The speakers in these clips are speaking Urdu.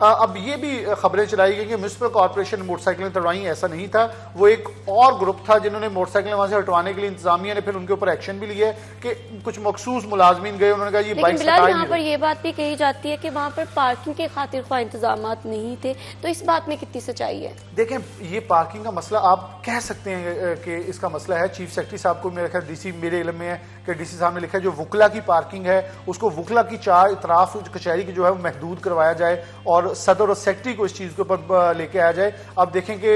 اب یہ بھی خبریں چلائی گئی کہ میونسپل کارپوریشن نے موٹر سائیکلیں توڑائیں، ایسا نہیں تھا، وہ ایک اور گروپ تھا جنہوں نے موٹر سائیکلیں وہاں سے ہٹوانے کے لیے انتظامیہ نے پھر ان کے اوپر ایکشن بھی لیا ہے کہ کچھ مخصوص ملازمین گئے، انہوں نے کہا یہ بائک لیکن بلال یہاں پر یہ بات بھی کہی جاتی ہے کہ وہاں پر پارکنگ کے خاطر خواہ انتظامات نہیں تھے، تو اس بات میں کتنی سچائی ہے؟ دیکھیں یہ پارکنگ کا مسئلہ آپ کہہ سکتے ہیں کہ اس کا مسئلہ ہے، چیف سیکرٹری صاحب کو میرے خیال ڈی سی میرے علم میں ہے کہ ڈی سی صاحب نے لکھا ہے جو وکلا کی پارکنگ ہے اس کو وکلا کی 4 اطراف کچہری کی جو ہے وہ محدود کروایا جائے اور صدر اور سیکرٹری کو اس چیز کے اوپر لے کے آیا جائے۔ آپ دیکھیں کہ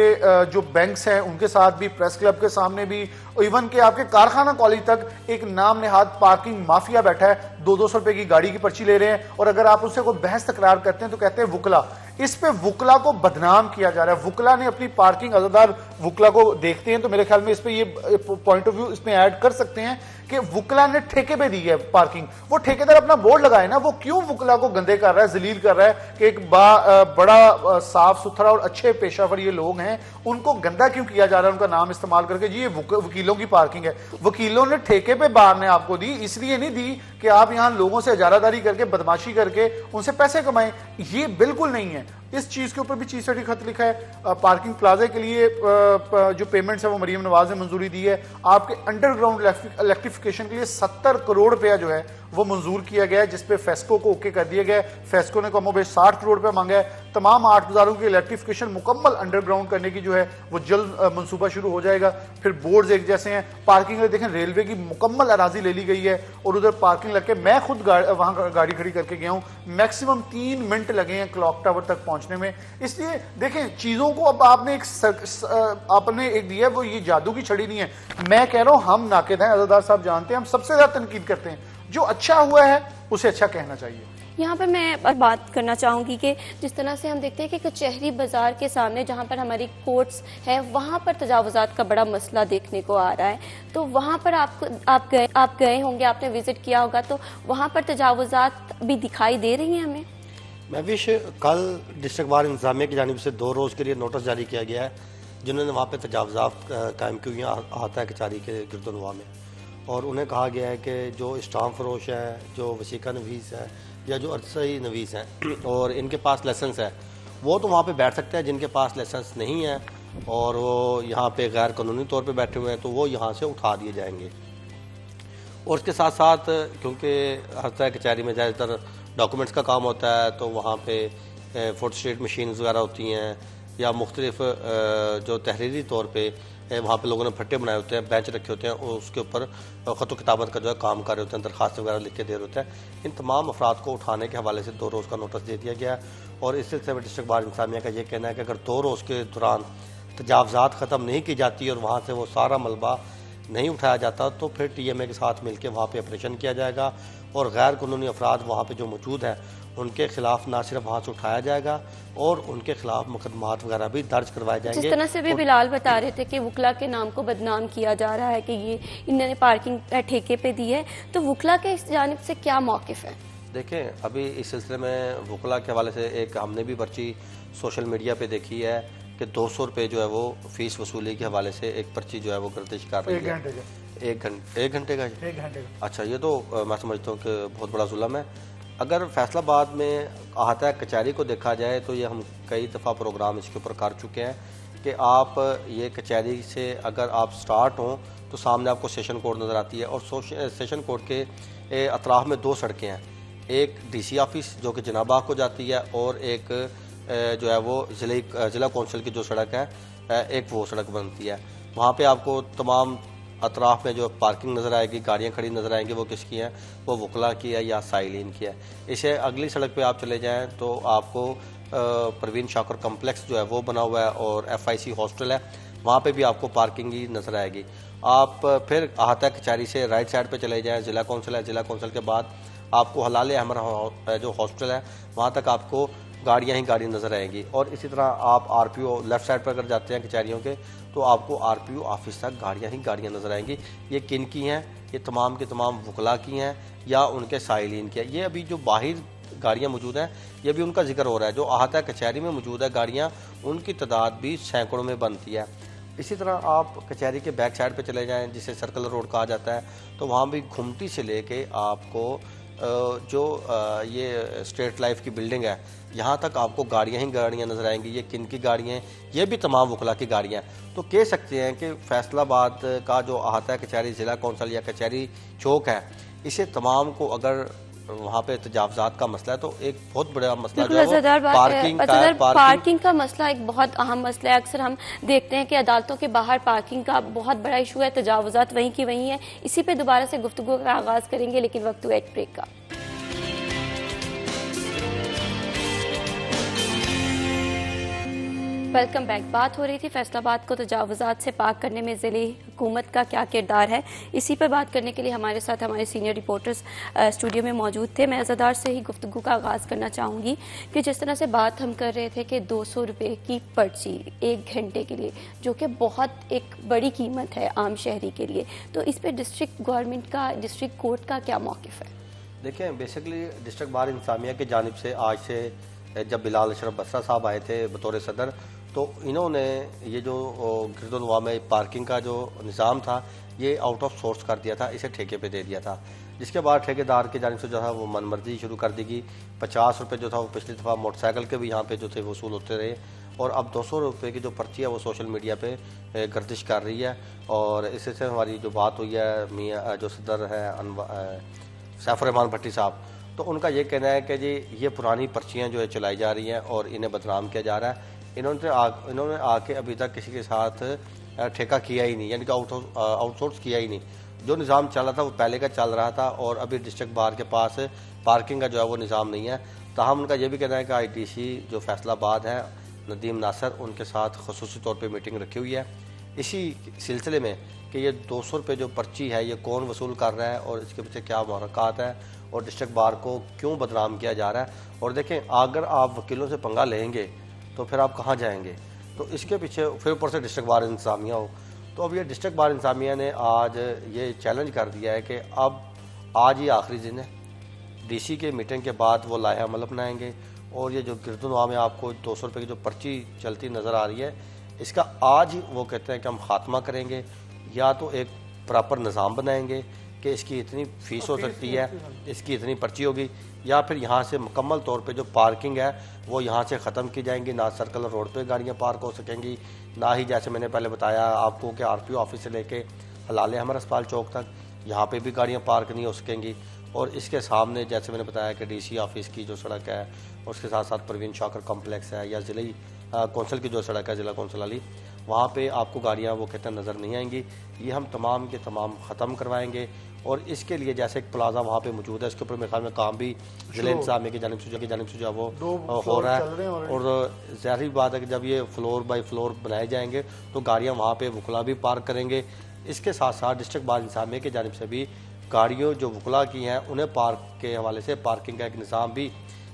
جو بینکس ہیں ان کے ساتھ بھی، پریس کلب کے سامنے بھی، ایون کہ آپ کے کارخانہ کالج تک ایک نام نہاد پارکنگ مافیا بیٹھا ہے، 200 روپے کی گاڑی کی پرچی لے رہے ہیں، اور اگر آپ اس سے کوئی بحث تکرار کرتے ہیں تو کہتے ہیں وکلا۔ اس پہ وکلا کو بدنام کیا جا رہا ہے، وکلا نے اپنی پارکنگ، عزادار وکلا کو دیکھتے ہیں تو میرے خیال میں اس پہ یہ پوائنٹ آف ویو اس میں ایڈ کر سکتے ہیں کہ وکلا نے ٹھیکے پہ دی ہے پارکنگ، وہ ٹھیکیدار اپنا بورڈ لگائے نا، وہ کیوں وکلا کو گندے کر رہا ہے، ذلیل کر رہا ہے کہ ایک بڑا صاف ستھرا اور اچھے پیشہ ور یہ لوگ ہیں، ان کو گندا کیوں کیا جا رہا ہے ان کا نام استعمال کر کے؟ جی یہ وکیلوں کی پارکنگ ہے، وکیلوں نے ٹھیکے پہ بار نے آپ کو دی، اس لیے نہیں دی کہ آپ یہاں لوگوں سے اجارہ داری کر کے بدماشی کر کے ان سے پیسے کمائیں، یہ بالکل نہیں ہے۔ اس چیز کے اوپر بھی چیف سیکرٹری خط لکھا ہے، پارکنگ پلازے کے لیے جو پیمنٹس ہے وہ مریم نواز نے منظوری دی ہے، آپ کے انڈر گراؤنڈ الیکٹریفیکیشن کے لیے 70 کروڑ روپیہ جو ہے وہ منظور کیا گیا ہے، جس پہ فیسکو کو اوکے کر دیا گیا ہے، فیسکو نے کم و بیش 60 کروڑ روپے مانگا ہے، تمام 8 بازاروں کی الیکٹریفیکیشن مکمل انڈر گراؤنڈ کرنے کی جو ہے وہ جلد منصوبہ شروع ہو جائے گا۔ پھر بورڈز ایک جیسے ہیں، پارکنگ میں دیکھیں ریلوے کی مکمل اراضی لے لی گئی ہے اور ادھر پارکنگ لگ کے میں خود وہاں گاڑی کھڑی کر کے گیا ہوں، میکسیمم 3 منٹ لگے ہیں کلاک ٹاور تک پہنچنے میں۔ اس لیے دیکھیں چیزوں کو اب آپ نے ایک دیا ہے، وہ یہ جادو کی چھڑی نہیں ہے۔ میں کہہ رہا ہوں ہم ناقد ہیں، عزادار صاحب جانتے ہیں، ہم سب سے زیادہ تنقید کرتے ہیں، جو اچھا ہوا ہے اسے اچھا کہنا چاہیے۔ یہاں پر میں بات کرنا چاہوں گی کہ جس طرح سے ہم دیکھتے ہیں کہ کچہری بازار کے سامنے جہاں پر ہماری کورٹس ہیں وہاں پر تجاوزات کا بڑا مسئلہ دیکھنے کو آ رہا ہے، تو وہاں پر آپ گئے ہوں گے، آپ نے وزٹ کیا ہوگا، تو وہاں پر تجاوزات بھی دکھائی دے رہی ہیں ہمیں؟ محوش، کل ڈسٹرکٹ بار انتظامیہ کی جانب سے 2 روز کے لیے نوٹس جاری کیا گیا ہے جنہوں نے وہاں پہ تجاوزات قائم کی ہوئی ہیں احاطہ کچہری کے گرد و نواح میں، اور انہیں کہا گیا ہے کہ جو اسٹامپ فروش ہیں، جو وسیقہ نویس ہیں یا جو عرصی نویس ہیں اور ان کے پاس لائسنس ہے وہ تو وہاں پہ بیٹھ سکتے ہیں، جن کے پاس لائسنس نہیں ہے اور وہ یہاں پہ غیر قانونی طور پہ بیٹھے ہوئے ہیں تو وہ یہاں سے اٹھا دیے جائیں گے۔ اور اس کے ساتھ ساتھ کیونکہ احاطہ کچہری میں زیادہ تر ڈاکومنٹس کا کام ہوتا ہے تو وہاں پہ فوٹو اسٹیٹ مشینز وغیرہ ہوتی ہیں یا مختلف جو تحریری طور پہ وہاں پہ لوگوں نے پھٹے بنائے ہوتے ہیں، بینچ رکھے ہوتے ہیں اور اس کے اوپر خط و کتابت کا جو ہے کام کر رہے ہوتے ہیں، درخواست وغیرہ لکھ کے دے رہے ہوتے ہیں، ان تمام افراد کو اٹھانے کے حوالے سے 2 روز کا نوٹس دے دیا گیا ہے۔ اور اس سلسلے میں ڈسٹرکٹ بار انتظامیہ کا یہ کہنا ہے کہ اگر 2 روز کے دوران تجاوزات ختم نہیں کی جاتی اور وہاں سے وہ سارا ملبہ نہیں اٹھایا جاتا تو پھر ٹی ایم اے کے ساتھ مل کے وہاں پہ آپریشن کیا جائے گا اور غیر قانونی افراد وہاں پہ جو موجود ہیں ان کے خلاف نہ صرف وہاں سے اٹھایا جائے گا اور ان کے خلاف مقدمات وغیرہ بھی درج کروائے جائیں گے۔ جس طرح سے بھی بلال بتا رہے تھے کہ وکلا کے نام کو بدنام کیا جا رہا ہے کہ یہ انہوں نے پارکنگ ٹھیکے پہ دی ہے، تو وکلا کے اس جانب سے کیا موقف ہے؟ دیکھیں ابھی اس سلسلے میں وکلا کے حوالے سے ایک ہم نے بھی پرچی سوشل میڈیا پہ دیکھی ہے کہ 200 روپے جو ہے وہ فیس وصولی کے حوالے سے ایک پرچی جو ہے وہ گردش کر رہی ہے۔ 1 گھنٹے کا؟ اچھا، یہ تو میں سمجھتا ہوں کہ بہت بڑا ظلم ہے۔ اگر فیصل آباد میں احاطہ کچہری کو دیکھا جائے تو یہ ہم کئی دفعہ پروگرام اس کے اوپر کر چکے ہیں کہ آپ یہ کچہری سے اگر آپ سٹارٹ ہوں تو سامنے آپ کو سیشن کورٹ نظر آتی ہے اور سیشن کورٹ کے اطراف میں 2 سڑکیں ہیں، ایک ڈی سی آفس جو کہ جناب باغ کو جاتی ہے اور ایک جو ہے وہ ضلع کونسل کی جو سڑک ہے ایک وہ سڑک بنتی ہے۔ وہاں پہ آپ کو تمام اطراف میں جو پارکنگ نظر آئے گی، گاڑیاں کھڑی نظر آئیں گی، وہ کس کی ہیں؟ وہ وکلا کی ہے یا سائلین کی ہے۔ اسے اگلی سڑک پہ آپ چلے جائیں تو آپ کو پروین شاکر کمپلیکس جو ہے وہ بنا ہوا ہے اور FIC ہاسٹل ہے، وہاں پہ بھی آپ کو پارکنگ ہی نظر آئے گی۔ آپ پھر احاطہ کچہری سے رائٹ سائڈ پہ چلے جائیں، ضلع کونسل ہے، ضلع کونسل کے بعد آپ کو حلال احمر جو ہاسٹل ہے وہاں تک آپ کو گاڑیاں ہی گاڑی نظر آئیں گی۔ اور اسی طرح آپ RPO لیفٹ سائڈ پر اگر جاتے ہیں کچہریوں کے تو آپ کو RPO آفس تک گاڑیاں ہی گاڑیاں نظر آئیں گی۔ یہ کن کی ہیں؟ یہ تمام کے تمام وکلا کی ہیں یا ان کے سائلین کی ہیں۔ یہ ابھی جو باہر گاڑیاں موجود ہیں یہ بھی ان کا ذکر ہو رہا ہے، جو احاطہ کچہری میں موجود ہے گاڑیاں ان کی تعداد بھی سینکڑوں میں بنتی ہے۔ اسی طرح آپ کچہری کے بیک سائڈ پہ چلے جائیں جسے سرکل روڈ کہا جاتا ہے تو وہاں بھی گھمٹی سے لے کے آپ کو جو یہ اسٹیٹ لائف کی بلڈنگ ہے یہاں تک آپ کو گاڑیاں ہی گاڑیاں نظر آئیں گی. یہ کن کی گاڑیاں ہیں؟ یہ بھی تمام وکلا کی گاڑیاں ہیں. تو کہہ سکتے ہیں کہ فیصل آباد کا جو احاطہ ہے کچہری ضلع کونسل یا کچہری چوک ہے, اسے تمام کو اگر وہاں پہ تجاوزات کا مسئلہ ہے تو ایک بہت بڑا مسئلہ جو ہے وہ پارکنگ کا مسئلہ ایک بہت اہم مسئلہ ہے. اکثر ہم دیکھتے ہیں کہ عدالتوں کے باہر پارکنگ کا بہت بڑا ایشو ہے, تجاوزات وہیں کی وہیں ہیں. اسی پہ دوبارہ سے گفتگو کا آغاز کریں گے, لیکن وقت ہوا ایک بریک کا. Welcome back. بات ہو رہی تھی فیصل آباد کو تجاوزات سے پاک کرنے میں ضلعی حکومت کا کیا کردار ہے. اسی پر بات کرنے کے لیے ہمارے ساتھ ہمارے سینئر رپورٹرز اسٹوڈیو میں موجود تھے. میں عزادار سے ہی گفتگو کا آغاز کرنا چاہوں گی کہ جس طرح سے بات ہم کر رہے تھے کہ 200 روپے کی پرچی 1 گھنٹے کے لیے, جو کہ بہت ایک بڑی قیمت ہے عام شہری کے لیے, تو اس پہ ڈسٹرکٹ گورنمنٹ کا, ڈسٹرکٹ کورٹ کا کیا موقف ہے؟ دیکھیں, بیسکلی ڈسٹرکٹ بار انتظامیہ کی جانب سے آج سے جب بلال اشرف بسرا صاحب آئے تھے بطور صدر, تو انہوں نے یہ جو گرد و نواح میں پارکنگ کا جو نظام تھا یہ آؤٹ آف سورس کر دیا تھا, اسے ٹھیکے پہ دے دیا تھا. جس کے بعد ٹھیکیدار کی جانب سے جو تھا وہ من مرضی شروع کر دی گئی. 50 روپے جو تھا وہ پچھلی دفعہ موٹر سائیکل کے بھی یہاں پہ جو تھے وصول ہوتے رہے, اور اب 200 روپے کی جو پرچی ہے وہ سوشل میڈیا پہ گردش کر رہی ہے. اور اس سے ہماری جو بات ہوئی ہے میاں جو صدر ہے سیف الرحمان بھٹی صاحب, تو ان کا یہ کہنا ہے کہ جی یہ پرانی پرچیاں جو ہے چلائی جا رہی ہیں اور انہیں بدنام کیا جا رہا ہے. انہوں نے آ کے ابھی تک کسی کے ساتھ ٹھیکہ کیا ہی نہیں, یعنی کہ آؤٹ سورس کیا ہی نہیں. جو نظام چل رہا تھا وہ پہلے کا چل رہا تھا, اور ابھی ڈسٹرکٹ بار کے پاس پارکنگ کا جو ہے وہ نظام نہیں ہے. تاہم ان کا یہ بھی کہنا ہے کہ آئی ٹی سی جو فیصل آباد ہے ندیم ناصر, ان کے ساتھ خصوصی طور پہ میٹنگ رکھی ہوئی ہے اسی سلسلے میں کہ یہ 200 روپے جو پرچی ہے یہ کون وصول کر رہا ہے اور اس کے پیچھے کیا محرکات ہے اور ڈسٹرکٹ بار کو کیوں بدنام کیا جا رہا ہے. اور دیکھیں, اگر آپ وکیلوں سے پنگا لیں گے تو پھر آپ کہاں جائیں گے؟ تو اس کے پیچھے پھر اوپر سے ڈسٹرکٹ بار انتظامیہ ہو. تو اب یہ ڈسٹرکٹ بار انتظامیہ نے آج یہ چیلنج کر دیا ہے کہ اب آج ہی آخری دن ہے, ڈی سی کے میٹنگ کے بعد وہ لائحہ عمل اپنائیں گے, اور یہ جو گرد و نواح میں آپ کو 200 روپے کی جو پرچی چلتی نظر آ رہی ہے اس کا آج ہی وہ کہتے ہیں کہ ہم خاتمہ کریں گے, یا تو ایک پراپر نظام بنائیں گے کہ اس کی اتنی فیس ہو سکتی ہے, اس کی اتنی پرچی ہوگی, یا پھر یہاں سے مکمل طور پہ جو پارکنگ ہے وہ یہاں سے ختم کی جائیں گی. نہ سرکل روڈ پہ گاڑیاں پارک ہو سکیں گی, نہ ہی جیسے میں نے پہلے بتایا آپ کو کہ آر پی او آفس سے لے کے ہلال احمد اسپال چوک تک یہاں پہ بھی گاڑیاں پارک نہیں ہو سکیں گی. اور اس کے سامنے جیسے میں نے بتایا کہ ڈی سی آفس کی جو سڑک ہے, اس کے ساتھ ساتھ پروین شاکر کمپلیکس ہے, یا ضلعی کونسل کی جو سڑک ہے ضلع کونسل والی, وہاں پہ آپ کو گاڑیاں وہ کہتے ہیں نظر نہیں آئیں گی. یہ ہم تمام کے تمام ختم کروائیں گے. اور اس کے لیے جیسے ایک پلازا وہاں پہ موجود ہے, اس کے اوپر میرے خیال میں کام بھی ضلع انتظامیہ کی جانب سے جو ہے وہ ہو رہا ہے. اور ظاہری بات ہے کہ جب یہ فلور بائی فلور بنائے جائیں گے تو گاڑیاں وہاں پہ وکلا بھی پارک کریں گے. اس کے ساتھ ساتھ ڈسٹرکٹ بار انتظامیہ کی جانب سے بھی گاڑیوں جو وکلا کی ہیں انہیں پارک کے حوالے سے پارکنگ کا ایک نظام بھی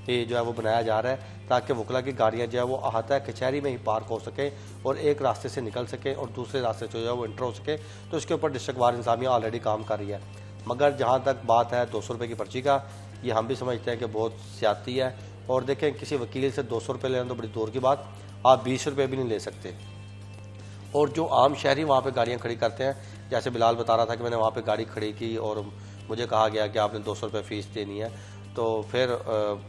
جو ہے وہ بنایا جا رہا ہے, تاکہ وکلا کی گاڑیاں جو ہے وہ احاطہ کچہری میں ہی پارک ہو سکیں اور ایک راستے سے نکل سکیں اور دوسرے راستے سے جو ہے وہ انٹر ہو سکے. تو اس کے اوپر ڈسٹرکٹ بار انتظامیہ آلریڈی کام کر رہی ہے. مگر جہاں تک بات ہے 200 روپے کی پرچی کا, یہ ہم بھی سمجھتے ہیں کہ بہت زیادتی ہے. اور دیکھیں, کسی وکیل سے 200 روپے لینا تو بڑی دور کی بات, آپ 20 روپے بھی نہیں لے سکتے. اور جو عام شہری وہاں پہ گاڑیاں کھڑی کرتے ہیں, جیسے بلال بتا رہا تھا کہ میں نے وہاں پہ گاڑی کھڑی کی اور مجھے کہا گیا کہ آپ نے 200 روپے فیس دینی ہے, تو پھر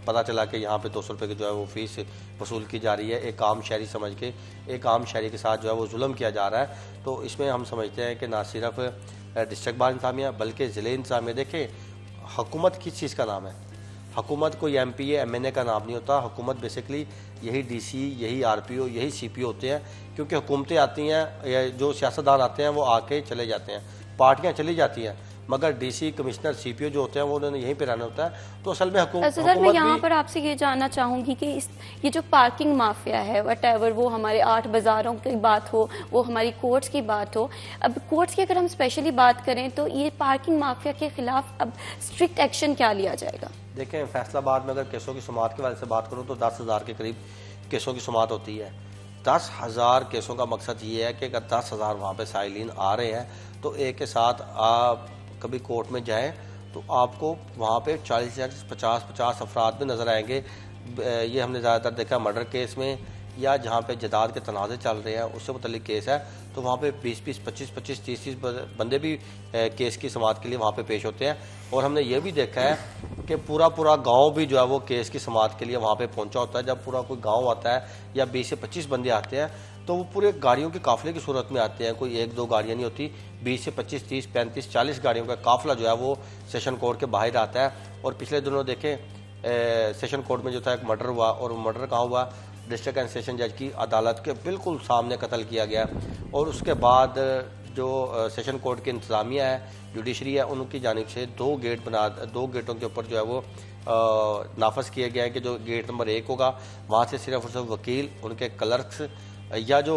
پتہ چلا کہ یہاں پہ 200 روپے کی جو ہے وہ فیس وصول کی جا رہی ہے ایک عام شہری سمجھ کے, ایک عام شہری کے ساتھ جو ہے وہ ظلم کیا جا رہا ہے. تو اس میں ہم سمجھتے ہیں کہ نہ صرف ڈسٹرکٹ بار انتظامیہ بلکہ ضلع انتظامیہ, دیکھیں حکومت کس چیز کا نام ہے؟ حکومت کوئی M P A M N A کا نام نہیں ہوتا. حکومت بیسکلی یہی ڈی سی, یہی آر پی او, یہی سی پی او ہوتے ہیں. کیونکہ حکومتیں آتی ہیں, جو سیاستدان آتے ہیں وہ آ کے چلے جاتے ہیں, پارٹیاں چلی جاتی ہیں, مگر ڈی سی, کمشنر, سی پی او جو ہوتے ہیں وہ انہوں نے یہیں پہ رہنا ہوتا ہے. تو اصل میں حکومت میں یہاں پر آپ سے یہ جاننا چاہوں گی کہ یہ جو پارکنگ مافیا ہے, وٹ ایور, وہ ہمارے 8 بازاروں کی بات ہو, وہ ہماری کورٹس کی بات ہو, اب کورٹس کی اگر ہم اسپیشلی بات کریں تو یہ پارکنگ مافیا کے خلاف اب اسٹرکٹ ایکشن کیا لیا جائے گا؟ دیکھیں, فیصل آباد میں اگر کیسوں کی سماعت کے والے سے بات کروں تو 10,000 کے قریب کیسوں کی سماعت ہوتی ہے. 10,000 کیسوں کا مقصد یہ ہے کہ اگر 10,000 وہاں پہ سائلین آ رہے ہیں تو ایک کے ساتھ آپ کبھی کورٹ میں جائیں تو آپ کو وہاں پہ 40 یا 50 افراد میں نظر آئیں گے. یہ ہم نے زیادہ تر دیکھا مرڈر کیس میں, یا جہاں پہ جداد کے تنازع چل رہے ہیں اس سے متعلق کیس ہے, تو وہاں پہ 20 25 30 بندے بھی کیس کی سماعت کے لیے وہاں پہ پیش ہوتے ہیں. اور ہم نے یہ بھی دیکھا ہے کہ پورا گاؤں بھی جو ہے وہ کیس کی سماعت کے لیے وہاں پہ پہنچا ہوتا ہے. جب پورا کوئی گاؤں آتا ہے یا 20 سے 25 بندے آتے ہیں تو وہ پورے گاڑیوں کے قافلے کی صورت میں آتے ہیں. کوئی 1-2 گاڑیاں نہیں ہوتی, 20 سے 25, 30, 35, 40 گاڑیوں کا قافلہ جو ہے وہ سیشن کورٹ کے باہر آتا ہے. اور پچھلے دنوں دیکھیں سیشن کورٹ میں جو تھا ایک مرڈر ہوا, اور مرڈر کہاں ہوا؟ ڈسٹرکٹ اینڈ سیشن جج کی عدالت کے بالکل سامنے قتل کیا گیا. اور اس کے بعد جو سیشن کورٹ کی انتظامیہ ہے, جوڈیشری ہے, ان کی جانب سے 2 گیٹوں کے اوپر جو ہے وہ نافذ کیے گئے ہیں کہ جو گیٹ نمبر 1 ہوگا وہاں سے صرف اور صرف وکیل, ان کے کلرکس یا جو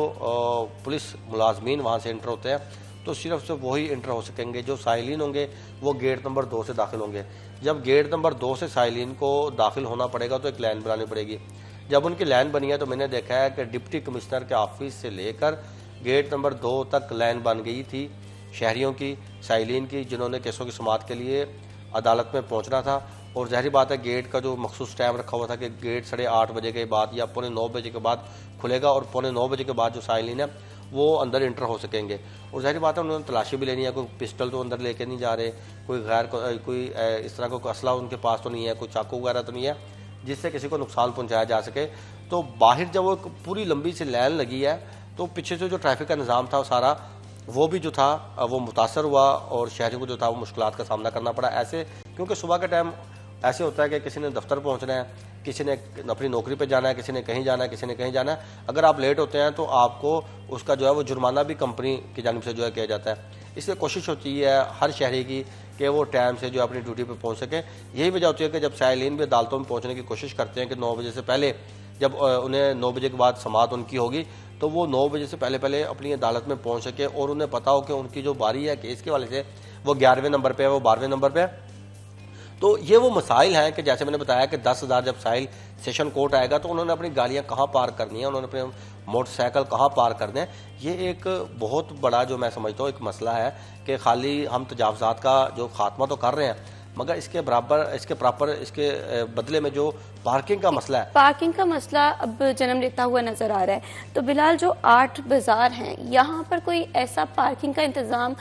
پولیس ملازمین وہاں سے انٹر ہوتے ہیں تو صرف وہی انٹر ہو سکیں گے. جو سائلین ہوں گے وہ گیٹ نمبر 2 سے داخل ہوں گے. جب گیٹ نمبر 2 سے سائلین کو داخل ہونا پڑے گا تو ایک لائن بنانی پڑے گی. جب ان کی لائن بنی ہے تو میں نے دیکھا ہے کہ ڈپٹی کمشنر کے آفس سے لے کر گیٹ نمبر 2 تک لائن بن گئی تھی شہریوں کی, سائلین کی, جنہوں نے کیسوں کی سماعت کے لیے عدالت میں پہنچنا تھا. اور ظاہری بات ہے گیٹ کا جو مخصوص ٹائم رکھا ہوا تھا کہ گیٹ 8:30 بجے کے بعد یا 8:45 بجے کے بعد کھلے گا, اور 8:45 بجے کے بعد جو سائلین ہے وہ اندر انٹر ہو سکیں گے. اور ظاہری بات ہے انہوں نے تلاشی بھی لینی ہے, کوئی پسٹل تو اندر لے کے نہیں جا رہے, کوئی اس طرح کا کوئی اسلحہ ان کے پاس تو نہیں ہے, کوئی چاقو وغیرہ تو نہیں ہے جس سے کسی کو نقصان پہنچایا جا سکے. تو باہر جب وہ پوری لمبی سی لائن لگی ہے تو پیچھے سے جو ٹریفک کا نظام تھا سارا وہ بھی جو تھا وہ متاثر ہوا, اور شہریوں کو جو تھا وہ مشکلات کا سامنا کرنا پڑا. ایسے کیونکہ صبح کے ٹائم ایسے ہوتا ہے کہ کسی نے دفتر پہنچنا ہے, کسی نے اپنی نوکری پہ جانا ہے, کسی نے کہیں جانا ہے, کسی نے کہیں جانا ہے. اگر آپ لیٹ ہوتے ہیں تو آپ کو اس کا جو ہے وہ جرمانہ بھی کمپنی کی جانب سے جو ہے کیا جاتا ہے. اس لیے کوشش ہوتی ہے ہر شہری کی کہ وہ ٹائم سے جو اپنی ڈیوٹی پہ پہنچ سکیں. یہی وجہ ہوتی ہے کہ جب سائلین بھی عدالتوں میں پہنچنے کی کوشش کرتے ہیں کہ 9 بجے سے پہلے, جب انہیں 9 بجے کے بعد سماعت ان کی ہوگی تو وہ 9 بجے سے پہلے اپنی عدالت میں پہنچ سکے, اور انہیں پتا ہو کہ ان کی جو باری ہے کیس کے والے سے وہ 11ویں نمبر پہ ہے, وہ 12ویں نمبر پہ ہے. تو یہ وہ مسائل ہیں کہ جیسے میں نے بتایا کہ 10,000 جب سائل سیشن کورٹ آئے گا تو انہوں نے اپنی گاڑیاں کہاں پارک کرنی ہیں, انہوں نے اپنے موٹر سائیکل کہاں پارک کرنے ہیں. یہ ایک بہت بڑا جو میں سمجھتا ہوں ایک مسئلہ ہے کہ خالی ہم تجاوزات کا جو خاتمہ تو کر رہے ہیں مگر اس کے بدلے میں جو پارکنگ کا مسئلہ ہے, پارکنگ کا مسئلہ اب جنم لیتا ہوا نظر آ رہا ہے. تو بلال جو 8 بازار ہیں یہاں پر کوئی ایسا پارکنگ کا انتظام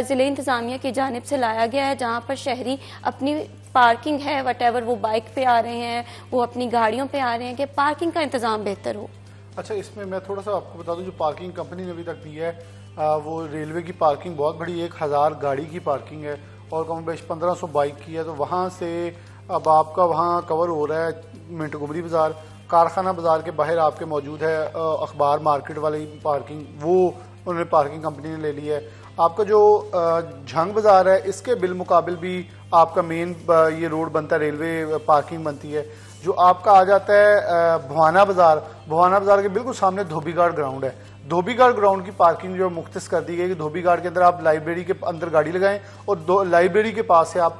ضلع انتظامیہ کی جانب سے لایا گیا ہے جہاں پر شہری اپنی پارکنگ ہے وٹ ایور, وہ بائک پہ آ رہے ہیں, وہ اپنی گاڑیوں پہ آ رہے ہیں, کہ پارکنگ کا انتظام بہتر ہو؟ اچھا, اس میں میں تھوڑا سا آپ کو بتا دوں جو پارکنگ کمپنی نے ابھی تک دی ہے وہ ریلوے کی پارکنگ بہت بڑی 1000 گاڑی کی پارکنگ ہے اور کم بیش 1500 بائک کی ہے. تو وہاں سے اب آپ کا وہاں کور ہو رہا ہے منٹو گمری بازار, کارخانہ بازار کے باہر آپ کے موجود ہے اخبار مارکیٹ والی پارکنگ, وہ انہوں نے پارکنگ کمپنی نے لے لی ہے. آپ کا جو جھنگ بازار ہے اس کے بالمقابل بھی آپ کا مین یہ روڈ بنتا ہے, ریلوے پارکنگ بنتی ہے. جو آپ کا آ جاتا ہے بھوانا بازار کے بالکل سامنے دھوبی گارڈ گراؤنڈ ہے. دھوبی گارڈ گراؤنڈ کی پارکنگ جو مختص کر دی گئی کہ دھوبی گارڈ کے اندر آپ لائبریری کے اندر گاڑی لگائیں اور لائبریری کے پاس سے آپ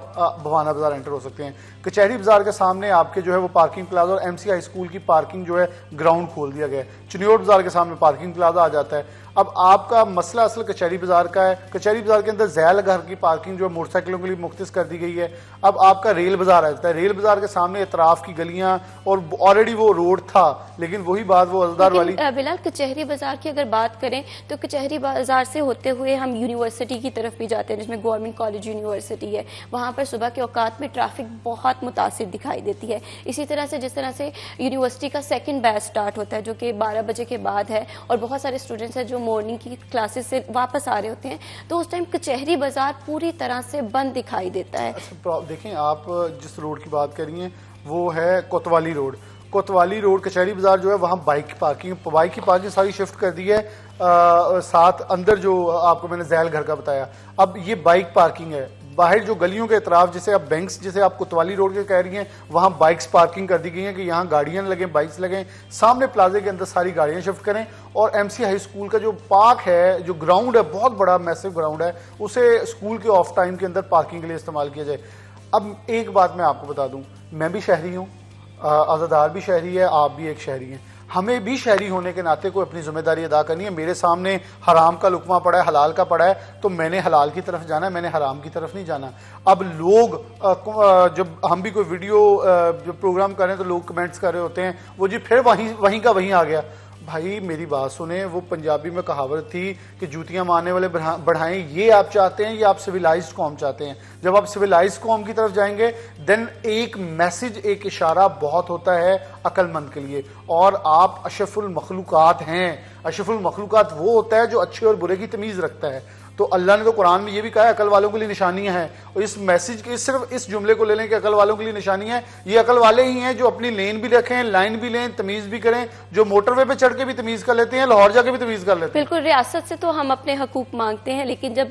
بھوانا بازار انٹر ہو سکتے ہیں. کچہری بازار کے سامنے آپ کے جو ہے وہ پارکنگ پلازا اور ایم سی ہائی اسکول کی پارکنگ جو ہے گراؤنڈ کھول دیا گیا ہے. چنیوٹ بازار کے سامنے پارکنگ پلازا آ جاتا ہے. اب آپ کا مسئلہ اصل کچہری بازار کا ہے. کچہری بازار کے اندر ذیل گھر کی پارکنگ جو ہے موٹر سائیکلوں کے لیے مختص کر دی گئی ہے. اب آپ کا ریل بازار آ جاتا ہے. ریل بازار کے سامنے اطراف کی گلیاں اور آلریڈی وہ روڈ تھا, لیکن وہی بات وہ ازدار والی. بلال, کچہری بازار کی اگر بات کریں تو کچہری بازار سے ہوتے ہوئے ہم یونیورسٹی کی طرف بھی جاتے ہیں جس میں گورنمنٹ کالج یونیورسٹی ہے. وہاں پر صبح کے اوقات میں ٹریفک بہت متاثر دکھائی دیتی ہے. اسی طرح سے جس طرح سے یونیورسٹی کا سیکنڈ بیچ سٹارٹ ہوتا ہے جو کہ 12 بجے کے بعد ہے, اور بہت سارے اسٹوڈنٹس ہیں جو مارننگ کی کلاسز سے واپس آ رہے ہوتے ہیں, تو اس ٹائم کچہری بازار پوری طرح سے بند دکھائی دیتا ہے. دیکھیں آپ جس روڈ کی بات کر رہی ہیں وہ ہے کوتوالی روڈ. کچہری بازار جو ہے وہاں بائک کی پارکنگ ساری شفٹ کر دی ہے. ساتھ اندر جو آپ کو میں نے ذیل گھر کا بتایا, اب یہ بائک پارکنگ ہے. باہر جو گلیوں کے اطراف جسے آپ بینکس جسے آپ کوتوالی روڈ کے کہہ رہی ہیں وہاں بائکس پارکنگ کر دی گئی ہیں کہ یہاں گاڑیاں لگیں, بائکس لگیں. سامنے پلازے کے اندر ساری گاڑیاں شفٹ کریں, اور ایم سی ہائی اسکول کا جو پارک ہے, جو گراؤنڈ ہے, بہت بڑا میسو گراؤنڈ ہے, اسے اسکول کے آف ٹائم کے اندر پارکنگ کے لیے استعمال کیا جائے. اب ایک بات میں آپ کو بتا دوں, میں بھی شہری ہوں, آزادار بھی شہری ہے, آپ بھی ایک شہری ہیں. ہمیں بھی شہری ہونے کے ناطے کو اپنی ذمہ داری ادا کرنی ہے. میرے سامنے حرام کا لقمہ پڑا ہے, حلال کا پڑا ہے, تو میں نے حلال کی طرف جانا ہے, میں نے حرام کی طرف نہیں جانا. اب لوگ جب ہم بھی کوئی ویڈیو پروگرام کر رہے ہیں تو لوگ کمنٹس کر رہے ہوتے ہیں وہ جی پھر وہیں کا وہیں آ گیا. بھائی میری بات سنیں, وہ پنجابی میں کہاوت تھی کہ جوتیاں مارنے والے بڑھائیں, یہ آپ چاہتے ہیں یا آپ سویلائزڈ قوم چاہتے ہیں؟ جب آپ سویلائزڈ قوم کی طرف جائیں گے دین ایک میسج, ایک اشارہ بہت ہوتا ہے عقل مند کے لیے, اور آپ اشرف المخلوقات ہیں. اشرف المخلوقات وہ ہوتا ہے جو اچھے اور برے کی تمیز رکھتا ہے. تو اللہ نے تو قرآن میں یہ بھی کہا ہے عقل والوں کے لیے نشانیاں ہیں, اور اس میسج کے صرف اس جملے کو لے لیں کہ عقل والوں کے لیے نشانی ہے, یہ عقل والے ہی ہیں جو اپنی لین بھی رکھیں, لائن بھی لیں, تمیز بھی کریں, جو موٹر وے پہ چڑھ کے بھی تمیز کر لیتے ہیں, لاہور جا کے بھی تمیز کر لیتے ہیں. بالکل, ریاست سے تو ہم اپنے حقوق مانگتے ہیں, لیکن جب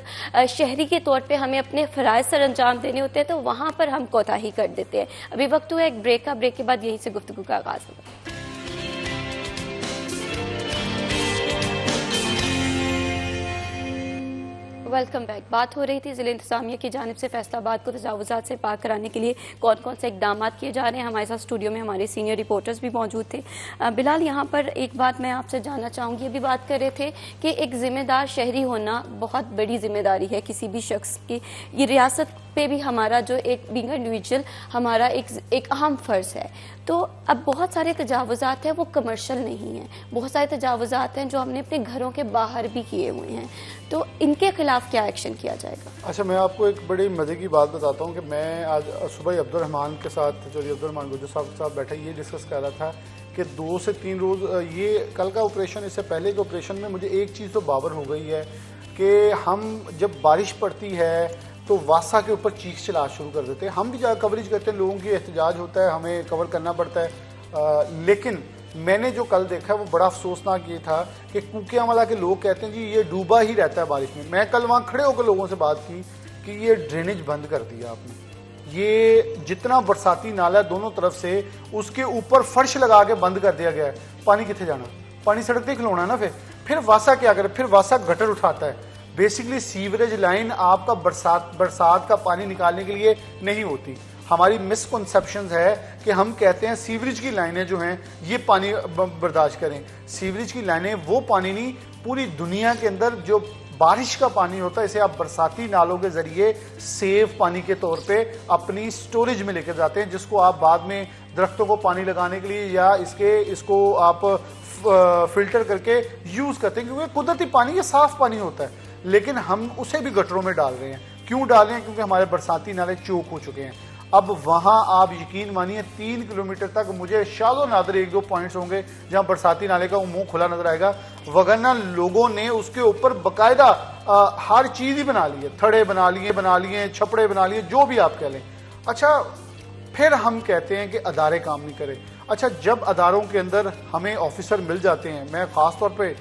شہری کے طور پہ ہمیں اپنے فرائض سر انجام دینے ہوتے ہیں تو وہاں پر ہم کوتاہی کر دیتے ہیں. ابھی وقت ہوا ایک بریک کا, بریک کے بعد یہیں سے گفتگو کا آغاز ہوگا. Welcome back. بات ہو رہی تھی ضلع انتظامیہ کی جانب سے فیصل آباد کو تجاوزات سے پاک کرانے کے لیے کون کون سے اقدامات کیے جا رہے ہیں. ہمارے ساتھ اسٹوڈیو میں ہمارے سینئر رپورٹرز بھی موجود تھے. بلال, یہاں پر ایک بات میں آپ سے جاننا چاہوں گی, یہ بھی بات کر رہے تھے کہ ایک ذمہ دار شہری ہونا بہت بڑی ذمہ داری ہے کسی بھی شخص کی. یہ ریاست پہ بھی ہمارا جو ایک بینگ انڈیویجول ہمارا ایک اہم فرض ہے. تو اب بہت سارے تجاوزات ہیں وہ کمرشل نہیں ہیں, بہت سارے تجاوزات ہیں جو ہم نے اپنے گھروں کے باہر بھی کیے ہوئے ہیں, تو ان کے خلاف کیا ایکشن کیا جائے گا؟ اچھا, میں آپ کو ایک بڑی مزے کی بات بتاتا ہوں کہ میں آج صبح ہی عبدالرحمان کے ساتھ, چوری عبدالرحمان گجر صاحب کے ساتھ بیٹھا, یہ ڈسکس کر رہا تھا کہ 2 سے 3 روز یہ کل کا آپریشن, اس سے پہلے کے آپریشن میں مجھے ایک چیز تو باور ہو گئی ہے کہ ہم جب بارش پڑتی ہے تو واسا کے اوپر چیخ چلا شروع کر دیتے ہیں. ہم بھی جہاں کوریج کرتے ہیں, لوگوں کی احتجاج ہوتا ہے, ہمیں کور کرنا پڑتا ہے, لیکن میں نے جو کل دیکھا وہ بڑا افسوسناک یہ تھا کہ کوکیاملا کے لوگ کہتے ہیں جی یہ ڈوبا ہی رہتا ہے بارش میں. میں کل وہاں کھڑے ہو کے لوگوں سے بات کی کہ یہ ڈرینیج بند کر دیا آپ نے, یہ جتنا برساتی نالا ہے دونوں طرف سے اس کے اوپر فرش لگا کے بند کر دیا گیا ہے. پانی کتنے جانا؟ پانی سڑک پہ کھلونا ہے نا. پھر واسا کیا کرے؟ پھر واسا گٹر اٹھاتا ہے. بیسکلی سیوریج لائن آپ کا برسات کا پانی نکالنے کے لیے نہیں ہوتی. ہماری مسکنسیپشنز ہے کہ ہم کہتے ہیں سیوریج کی لائنیں جو ہیں یہ پانی برداشت کریں. سیوریج کی لائنیں وہ پانی نہیں, پوری دنیا کے اندر جو بارش کا پانی ہوتا ہے اسے آپ برساتی نالوں کے ذریعے سیو پانی کے طور پہ اپنی سٹوریج میں لے کے جاتے ہیں, جس کو آپ بعد میں درختوں کو پانی لگانے کے لیے یا اس کو آپ فلٹر کر کے یوز کرتے ہیں, کیونکہ قدرتی پانی یہ صاف پانی ہوتا ہے, لیکن ہم اسے بھی گٹروں میں ڈال رہے ہیں. کیوں ڈال رہے ہیں؟ کیونکہ ہمارے برساتی نالے چوک ہو چکے ہیں. اب وہاں آپ یقین مانیے 3 کلومیٹر تک مجھے شاذ و نادر 1-2 پوائنٹس ہوں گے جہاں برساتی نالے کا منہ کھلا نظر آئے گا, وگرنہ لوگوں نے اس کے اوپر باقاعدہ ہر چیز ہی بنا لی ہے, تھڑے بنا لیے, چھپڑے بنا لیے, جو بھی آپ کہہ لیں. اچھا, پھر ہم کہتے ہیں کہ ادارے کام نہیں کرے. اچھا, جب اداروں کے اندر ہمیں آفیسر مل جاتے ہیں, میں خاص طور پہ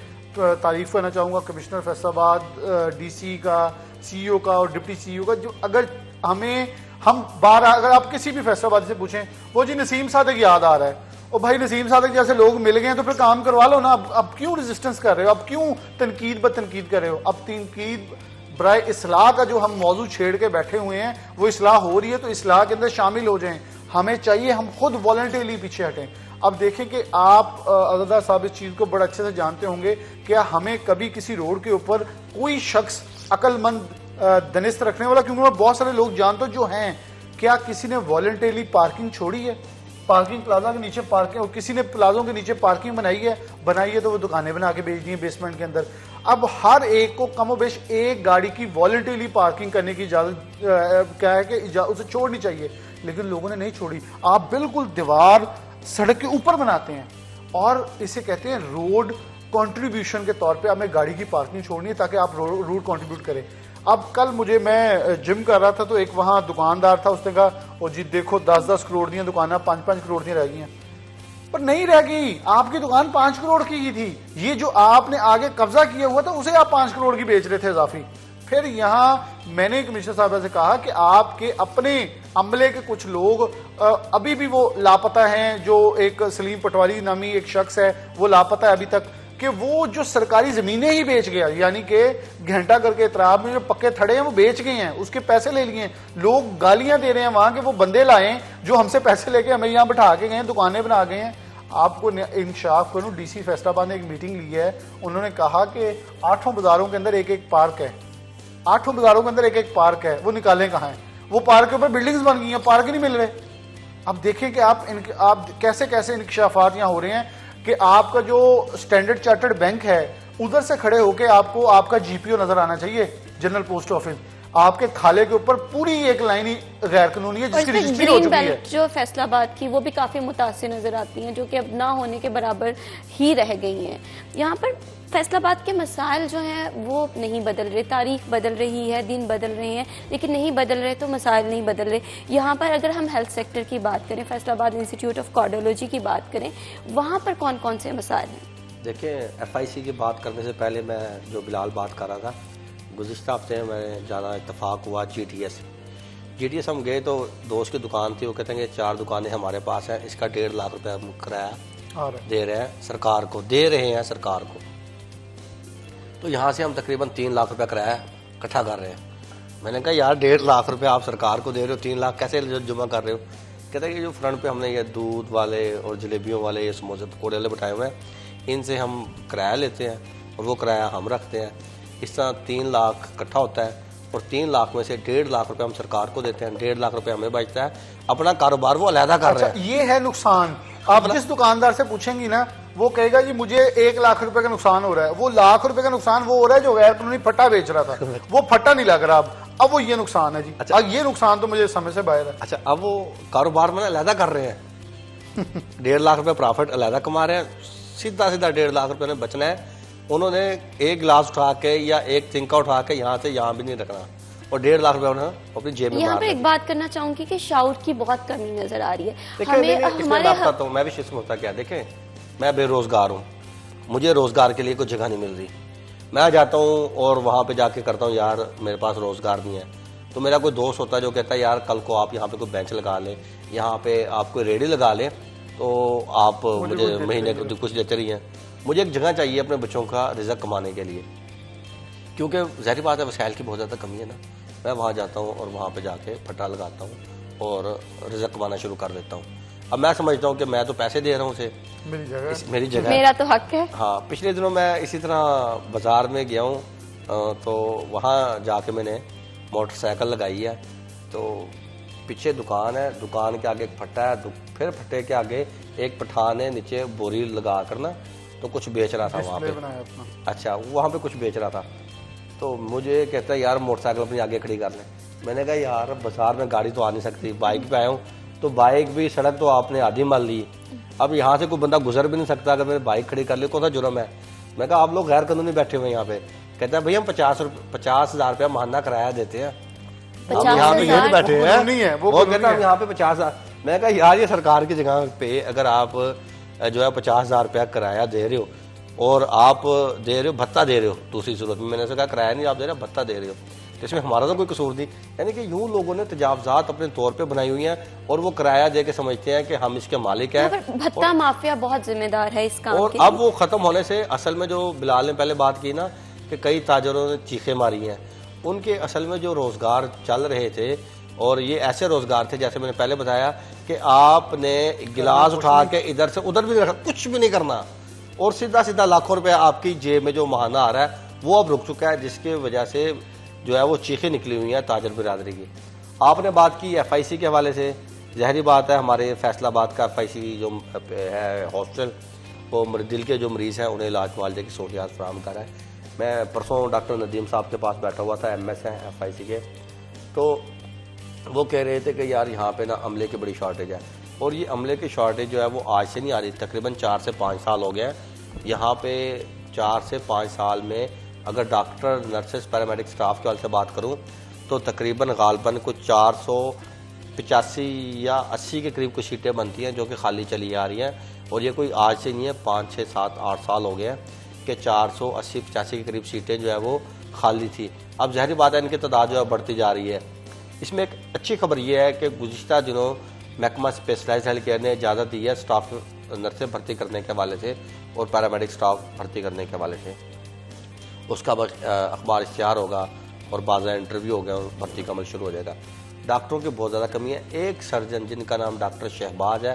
تعریف کرنا چاہوں گا کمشنر فیصل آباد, ڈی سی کا, سی او کا اور ڈپٹی سی او کا, جو اگر ہم باہر اگر آپ کسی بھی فیصل آبادی سے پوچھیں وہ جی نسیم صادق یاد آ رہا ہے, اور بھائی نسیم صادق جیسے لوگ مل گئے ہیں تو پھر کام کروا لو نا. اب کیوں ریزسٹنس کر رہے ہو؟ اب کیوں تنقید بد تنقید کر رہے ہو؟ اب تنقید برائے اصلاح کا جو ہم موضوع چھیڑ کے بیٹھے ہوئے ہیں وہ اصلاح ہو رہی ہے تو اصلاح کے اندر شامل ہو جائیں. ہمیں چاہیے ہم خود والنٹریلی پیچھے ہٹیں. اب دیکھیں کہ آپ عزیزہ صاحب اس چیز کو بڑا اچھے سے جانتے ہوں گے, کیا ہمیں کبھی کسی روڈ کے اوپر کوئی شخص عقل مند دنست رکھنے والا, کیونکہ میں بہت سارے لوگ جانتا ہوں جو ہیں, کیا کسی نے والنٹریلی پارکنگ چھوڑی ہے؟ پارکنگ پلازا کے نیچے پارکنگ, اور کسی نے پلازوں کے نیچے پارکنگ بنائی ہے تو وہ دکانیں بنا کے بیچ دی ہیں بیسمنٹ کے اندر. اب ہر ایک کو کم و بیش ایک گاڑی کی والنٹریلی پارکنگ کرنے کی اجازت کیا ہے کہ اسے چھوڑنی چاہیے, لیکن لوگوں نے نہیں چھوڑی. آپ بالکل دیوار سڑک کے اوپر بناتے ہیں اور اسے کہتے ہیں روڈ کنٹریبیوشن کے طور پہ ہمیں گاڑی کی پارکنگ چھوڑنی ہے تاکہ آپ روڈ کنٹریبیوٹ کریں. اب کل مجھے میں جم کر رہا تھا تو ایک وہاں دکاندار تھا, اس نے کہا او جی دیکھو 10-10 کروڑ دیا دکانیں 5-5 کروڑ دیا رہ گئی ہیں. پر نہیں رہ گئی, آپ کی دکان 5 کروڑ کی ہی تھی, یہ جو آپ نے آگے قبضہ کیا ہوا تھا اسے آپ 5 کروڑ کی بیچ رہے تھے اضافی. پھر یہاں میں نے کمشنر صاحب سے کہا کہ آپ کے اپنے عملے کے کچھ لوگ ابھی بھی وہ لاپتہ ہیں, جو ایک سلیم پٹواری نامی ایک شخص ہے وہ لاپتہ ہے ابھی تک, کہ وہ جو سرکاری زمینیں ہی بیچ گیا, یعنی کہ گھنٹہ کر کے اطراف میں جو پکے تھڑے ہیں وہ بیچ گئے ہیں, اس کے پیسے لے لیے ہیں. لوگ گالیاں دے رہے ہیں وہاں کہ وہ بندے لائیں جو ہم سے پیسے لے کے ہمیں یہاں بٹھا کے گئے ہیں, دکانیں بنا گئے ہیں. آپ کو انکشاف کروں, ڈی سی فیصل آباد نے ایک میٹنگ لی ہے, انہوں نے کہا کہ 8 بازاروں کے اندر ایک پارک ہے, 8 بازاروں کے اندر ایک پارک ہے, وہ نکالیں کہاں ہیں؟ وہ پارک کے اوپر بلڈنگز بن گئی ہیں, پارک ہی نہیں مل رہے. اب دیکھیں کہ آپ کیسے انکشافات یہاں ہو رہے ہیں کہ آپ کا جو اسٹینڈرڈ چارٹرڈ بینک ہے ادھر سے کھڑے ہو کے آپ کو آپ کا جی پی او نظر آنا چاہیے جنرل پوسٹ آفس. آپ کے کھالے کے اوپر پوری ایک لائن ہی غیر قانونی ہے جس کی رجسٹری ہو چکی ہے. جو فیصل آباد کی وہ بھی کافی متاثر نظر آتی ہیں جو کہ اب نہ ہونے کے برابر ہی رہ گئی ہیں. یہاں پر فیصل آباد کے مسائل جو ہیں وہ نہیں بدل رہے, تاریخ بدل رہی ہے, دن بدل رہے ہیں, لیکن نہیں بدل رہے تو مسائل نہیں بدل رہے. یہاں پر اگر ہم ہیلتھ سیکٹر کی بات کریں, فیصل آباد انسٹیٹیوٹ آف کارڈیولوجی کی بات کریں, وہاں پر کون کون سے مسائل ہیں؟ دیکھیں ایف آئی سی کی بات کرنے سے پہلے میں جو بلال بات کر رہا تھا, گزشتہ ہفتے میں جانا اتفاق ہوا جی ٹی ایس ہم گئے تو دوست کی دکان تھی, وہ کہتے ہیں کہ 4 دکانیں ہمارے پاس ہیں, اس کا 1.5 لاکھ روپے ہم کرایہ دے رہے ہیں سرکار کو, تو یہاں سے ہم تقریباً 3 لاکھ روپے کرایہ اکٹھا کر رہے ہیں. میں نے کہا یار 1.5 لاکھ روپے آپ سرکار کو دے رہے ہو, 3 لاکھ کیسے جمع کر رہے ہو؟ کہتے ہیں کہ جو فرنٹ پہ ہم نے یہ دودھ والے اور جلیبیوں والے یہ سموسے پکوڑے والے بٹھائے ہوئے ہیں, ان سے ہم کرایہ لیتے ہیں اور وہ کرایہ ہم رکھتے ہیں. اس طرح 3 لاکھ اکٹھا ہوتا ہے اور 3 لاکھ میں سے 1.5 لاکھ روپے ہم سرکار کو دیتے ہیں, 1.5 لاکھ روپے ہمیں بچتا ہے, اپنا کاروبار وہ علیحدہ کر رہے ہیں. یہ ہے نقصان. آپ جس دکاندار سے پوچھیں گی نا وہ کہے گا جی مجھے 1 لاکھ روپے کا نقصان ہو رہا ہے. وہ لاکھ روپے کا نقصان وہ ہو رہا ہے جو غیر قانونی پھٹا بیچ رہا تھا, وہ پھٹا نہیں لگ رہا اب وہ یہ نقصان ہے جی. یہ نقصان تو مجھے سمجھ سے باہر ہے. اچھا اب وہ کاروبار میں علیحدہ کر رہے ہیں, 1.5 لاکھ روپے پرافٹ علیحدہ کما رہے ہیں, سیدھا 1.5 لاکھ روپے نے بچنا ہے. انہوں نے ایک گلاس اٹھا کے یا ایک تنکا اٹھا کے یہاں سے یہاں بھی نہیں رکھنا اور 1.5 لاکھ روپے انہوں نے اپنی جیب میں یہاں مار پہ دیا. ایک بات کرنا چاہوں گی کہ شعور کی بہت کمی نظر آ رہی ہے. اس میں بتاتا ہوں, میں بھی شرم ہوتا کیا, دیکھیں میں بے روزگار ہوں, مجھے روزگار کے لیے کوئی جگہ نہیں مل رہی. میں جاتا ہوں اور وہاں پہ جا کے کرتا ہوں یار میرے پاس روزگار نہیں ہے, تو میرا کوئی دوست ہوتا ہے جو کہتا ہے یار کل کو آپ یہاں پہ کوئی بینچ لگا لیں, یہاں پہ آپ کوئی ریڑھی لگا لیں تو آپ مجھے مہینے کو کچھ دیتے رہی ہیں. مجھے ایک جگہ چاہیے اپنے بچوں کا رزق کمانے کے لیے, کیونکہ ظاہری بات ہے وسائل کی بہت زیادہ کمی ہے نا. میں وہاں جاتا ہوں اور وہاں پہ جا کے پھٹا لگاتا ہوں اور رزق کمانا شروع کر دیتا ہوں. اب میں سمجھتا ہوں کہ میں تو پیسے دے رہا ہوں اسے, میری جگہ میرا تو حق ہے. ہاں, پچھلے دنوں میں اسی طرح بازار میں گیا ہوں تو وہاں جا کے میں نے موٹر سائیکل لگائی ہے, تو پیچھے دکان ہے, دکان کے آگے ایک پھٹا ہے, پھر پھٹے کے آگے ایک پٹھان ہے نیچے بوری لگا کر نا تو کچھ بیچ رہا تھا وہاں پہ. اچھا وہاں پہ کچھ بیچ رہا تھا, تو مجھے کہتا ہے یار موٹر سائیکل اپنی آگے کھڑی کر لیں. میں نے کہا یار بازار میں گاڑی تو آ نہیں سکتی, بائک پہ آیا ہوں, تو بائک بھی سڑک تو آپ نے آدھی مال لی, اب یہاں سے کوئی بندہ گزر بھی نہیں سکتا, اگر میں نے بائک کھڑی کر لی کون سا جرم ہے. میں کہا آپ لوگ غیر قانونی بیٹھے ہوئے یہاں پہ. کہتا ہے بھائی ہم 50,000 روپیہ مہینہ کرایہ دیتے ہیں, ہم یہاں پہ یہ بیٹھے ہیں, وہ کہتا ہم یہاں پہ 50,000. میں کہا یار یہ سرکار کی جگہ پہ اگر آپ جو ہے 50,000 روپیہ کرایہ دے رہے ہو اور آپ دے رہے ہو بھتہ دے رہے ہو دوسری صورت میں, میں نے کہا کرایہ نہیں آپ دے رہے بھتہ دے رہے ہو, تو اس میں ہمارا تو کوئی قصور نہیں. یعنی کہ یوں لوگوں نے تجاوزات اپنے طور پہ بنائی ہوئی ہیں اور وہ کرایہ دے کے سمجھتے ہیں کہ ہم اس کے مالک ہیں. بھتہ مافیا بہت ذمہ دار ہے اس کام کی. اور اب وہ ختم ہونے سے اصل میں جو بلال نے پہلے بات کی نا کہ کئی تاجروں نے چیخیں ماری ہیں, ان کے اصل میں جو روزگار چل رہے تھے اور یہ ایسے روزگار تھے جیسے میں نے پہلے بتایا کہ آپ نے گلاس اٹھا کے ادھر سے ادھر بھی نہیں رکھنا, کچھ بھی نہیں کرنا, اور سیدھا لاکھوں روپے آپ کی جیب میں جو ماہانہ آ رہا ہے وہ اب رک چکا ہے, جس کی وجہ سے جو ہے وہ چیخیں نکلی ہوئی ہیں تاجر برادری کی. آپ نے بات کی ایف آئی سی کے حوالے سے, ظاہری بات ہے ہمارے فیصل آباد کا ایف آئی سی جو ہے ہاسپٹل, وہ دل کے جو مریض ہیں انہیں علاج معالجے کی سہولیات فراہم کر رہا ہے. میں پرسوں ڈاکٹر ندیم صاحب کے پاس بیٹھا ہوا تھا, ایم ایس ہیں ایف آئی سی کے, تو وہ کہہ رہے تھے کہ یار یہاں پہ نا عملے کی بڑی شارٹیج ہے, اور یہ عملے کی شارٹیج جو ہے وہ آج سے نہیں آ رہی, تقریباً 4 سے 5 سال ہو گئے ہیں. یہاں پہ 4 سے 5 سال میں اگر ڈاکٹر نرسز پیرامیڈک سٹاف کے حوالے سے بات کروں تو تقریباً غالباً کچھ 485 یا 80 کے قریب کچھ سیٹیں بنتی ہیں جو کہ خالی چلی آ رہی ہیں, اور یہ کوئی آج سے نہیں ہے, 5 6 7 8 سال ہو گئے ہیں کہ 480 85 کے قریب سیٹیں جو ہے وہ خالی تھی. اب ظاہری بات ہے ان کی تعداد جو ہے بڑھتی جا رہی ہے. اس میں ایک اچھی خبر یہ ہے کہ گزشتہ دنوں محکمہ اسپیشلائز ہیلتھ کیئر نے اجازت دی ہے سٹاف نرسیں بھرتی کرنے کے حوالے سے اور پیرامیڈک سٹاف بھرتی کرنے کے حوالے سے. اس کا اخبار اشتہار ہوگا اور بعض انٹرویو ہو گیا اور بھرتی کا عمل شروع ہو جائے گا. ڈاکٹروں کی بہت زیادہ کمی ہے. ایک سرجن جن کا نام ڈاکٹر شہباز ہے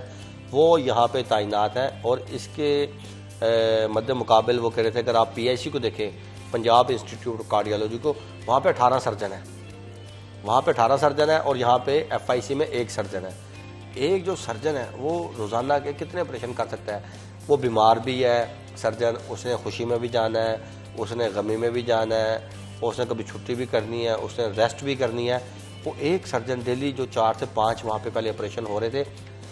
وہ یہاں پہ تعینات ہیں, اور اس کے مد مقابل وہ کہہ رہے تھے اگر آپ پی آئی سی کو دیکھیں پنجاب انسٹیٹیوٹ آف کارڈیالوجی کو, وہاں پہ 18 سرجن ہیں, وہاں پہ 18 سرجن ہیں, اور یہاں پہ ایف آئی سی میں 1 سرجن ہے. ایک جو سرجن ہے وہ روزانہ کے کتنے آپریشن کر سکتا ہے؟ وہ بیمار بھی ہے سرجن، اس نے خوشی میں بھی جانا ہے، اس نے غمی میں بھی جانا ہے، اس نے کبھی چھٹی بھی کرنی ہے، اس نے ریسٹ بھی کرنی ہے. وہ ایک سرجن ڈیلی جو 4 سے 5 وہاں پہ پہلے آپریشن ہو رہے تھے،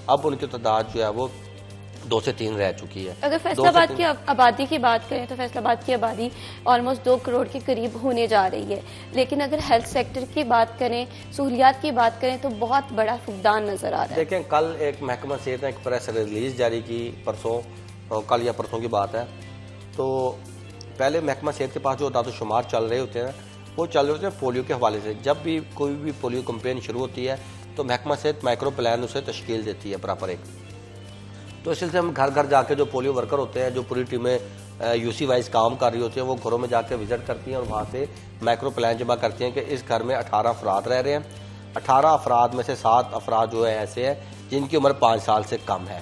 اب ان کی تعداد جو ہے وہ 2 سے 3 رہ چکی ہے. اگر فیصل آباد کی آبادی کی بات کریں تو فیصل آباد کی آبادی آلموسٹ 2 کروڑ کے قریب ہونے جا رہی ہے، لیکن اگر ہیلتھ سیکٹر کی بات کریں، سہولیات کی بات کریں تو بہت بڑا فقدان نظر آ رہا ہے. دیکھیں کل ایک محکمہ صحت نے ایک پریس ریلیز جاری کی، پرسوں، کل یا پرسوں کی بات ہے. تو پہلے محکمہ صحت کے پاس جو اعداد و شمار چل رہے ہوتے ہیں وہ چل رہے ہوتے ہیں پولیو کے حوالے سے. جب بھی کوئی بھی پولیو کمپین شروع ہوتی ہے تو محکمہ صحت مائکرو پلان اسے تشکیل دیتی ہے پراپر ایک. تو اس سلسلے ہم گھر گھر جا کے جو پولیو ورکر ہوتے ہیں، جو پوری ٹیمیں یو سی وائز کام کر رہی ہوتی ہیں، وہ گھروں میں جا کے وزٹ کرتی ہیں اور وہاں سے مائکرو پلان جمع کرتی ہیں کہ اس گھر میں 18 افراد رہ رہے ہیں. 18 افراد میں سے 7 افراد جو ہیں ایسے ہیں جن کی عمر 5 سال سے کم ہے.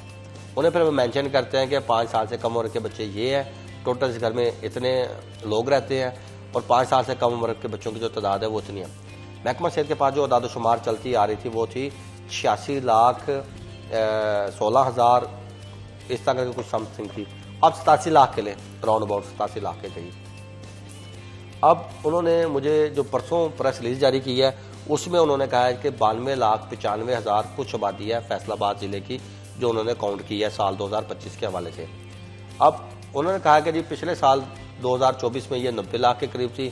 انہیں پھر وہ مینشن کرتے ہیں کہ 5 سال سے کم عمر کے بچے یہ ہیں، ٹوٹل اس گھر میں اتنے لوگ رہتے ہیں اور 5 سال سے کم عمر کے بچوں کی جو تعداد ہے وہ اتنی ہے. محکمہ صحت کے پاس جو اعداد و شمار چلتی آ رہی تھی وہ تھی 86,16,000 اس طرح کی کچھ سم تھنگ تھی. اب 87 لاکھ کے لیں، راؤنڈ اباؤٹ 87 لاکھ کے قریب. اب انہوں نے مجھے جو پرسوں پریس ریلیز جاری کی ہے اس میں انہوں نے کہا ہے کہ 92,95,000 کچھ آبادی ہے فیصل آباد ضلع کی جو انہوں نے کاؤنٹ کی ہے سال 2025 کے حوالے سے. اب انہوں نے کہا کہ جی پچھلے سال 2024 میں یہ 90 لاکھ کے قریب تھی،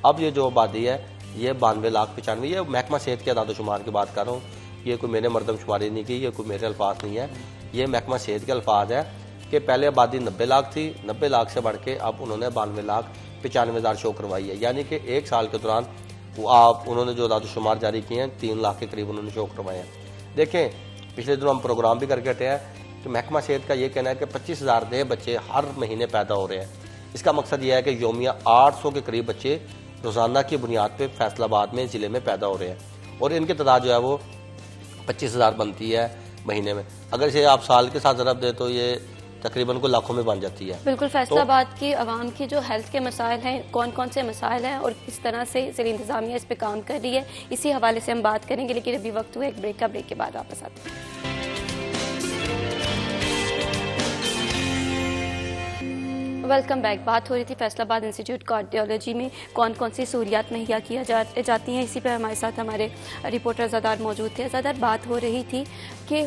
اب یہ جو آبادی ہے یہ 92,95,000. یہ محکمہ صحت کے اعداد و شمار کی بات کر رہا ہوں، یہ کوئی میں نے مردم شماری نہیں کی، یہ کوئی میرے الفاظ نہیں ہے، یہ محکمہ صحت کے الفاظ ہے کہ پہلے آبادی 90 لاکھ تھی، 90 لاکھ سے بڑھ کے اب انہوں نے 92,95,000 شو کروائی ہے. یعنی کہ ایک سال کے دوران انہوں نے جو اعداد و شمار جاری کیے ہیں 3 لاکھ کے قریب انہوں نے شو کروائے ہیں. دیکھیں پچھلے دنوں ہم پروگرام بھی کر کے ہٹے ہیں کہ محکمہ صحت کا یہ کہنا ہے کہ 25,000 نئے بچے ہر مہینے پیدا ہو رہے ہیں. اس کا مقصد یہ ہے کہ یومیہ 800 کے قریب بچے روزانہ کی بنیاد پہ فیصل آباد میں ضلع میں پیدا ہو رہے ہیں اور ان کی تعداد جو ہے وہ 25,000 بنتی ہے مہینے میں. اگر اسے آپ سال کے ساتھ ضرب دیں تو یہ تقریباً کو لاکھوں میں بن جاتی ہے. بالکل. فیصل آباد کی عوام کی جو ہیلتھ کے مسائل ہیں، کون کون سے مسائل ہیں اور کس طرح سے ضلع انتظامیہ اس پہ کام کر رہی ہے، اسی حوالے سے ہم بات کریں گے، لیکن ابھی وقت ہوا ایک بریک کا. بریک کے بعد واپس آتے ہیں. Welcome back. بات ہو رہی تھی فیصل آباد انسٹیٹیوٹ کارڈیولوجی میں کون کون سی سہولیات مہیا کیا جاتی ہیں. اسی پہ ہمارے ساتھ ہمارے رپورٹر زادار موجود تھے. زادار، بات ہو رہی تھی کہ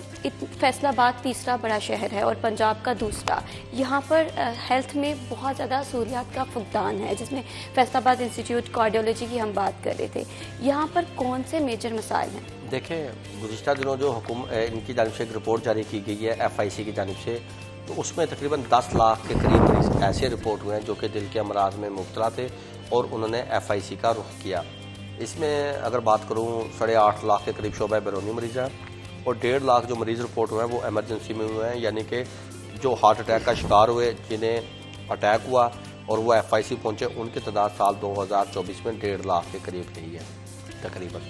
فیصل آباد تیسرا بڑا شہر ہے اور پنجاب کا دوسرا. یہاں پر ہیلتھ میں بہت زیادہ سہولیات کا فقدان ہے، جس میں فیصل آباد انسٹیٹیوٹ کارڈیولوجی کی ہم بات کر رہے تھے. یہاں پر کون سے میجر مسائل ہیں؟ دیکھیں گزشتہ دنوں جو ان کی جانب سے ایک رپورٹ جاری کی گئی ہے FIC کی جانب سے، تو اس میں تقریباً 10 لاکھ کے قریب مریض ایسے رپورٹ ہوئے ہیں جو کہ دل کے امراض میں مبتلا تھے اور انہوں نے FIC کا رخ کیا. اس میں اگر بات کروں 8.5 لاکھ کے قریب شعبہ بیرونی مریض ہیں اور 1.5 لاکھ جو مریض رپورٹ ہوئے ہیں وہ ایمرجنسی میں ہوئے ہیں، یعنی کہ جو ہارٹ اٹیک کا شکار ہوئے، جنہیں اٹیک ہوا اور وہ FIC پہنچے، ان کی تعداد سال 2024 میں 1.5 لاکھ کے قریب رہی ہے تقریباً.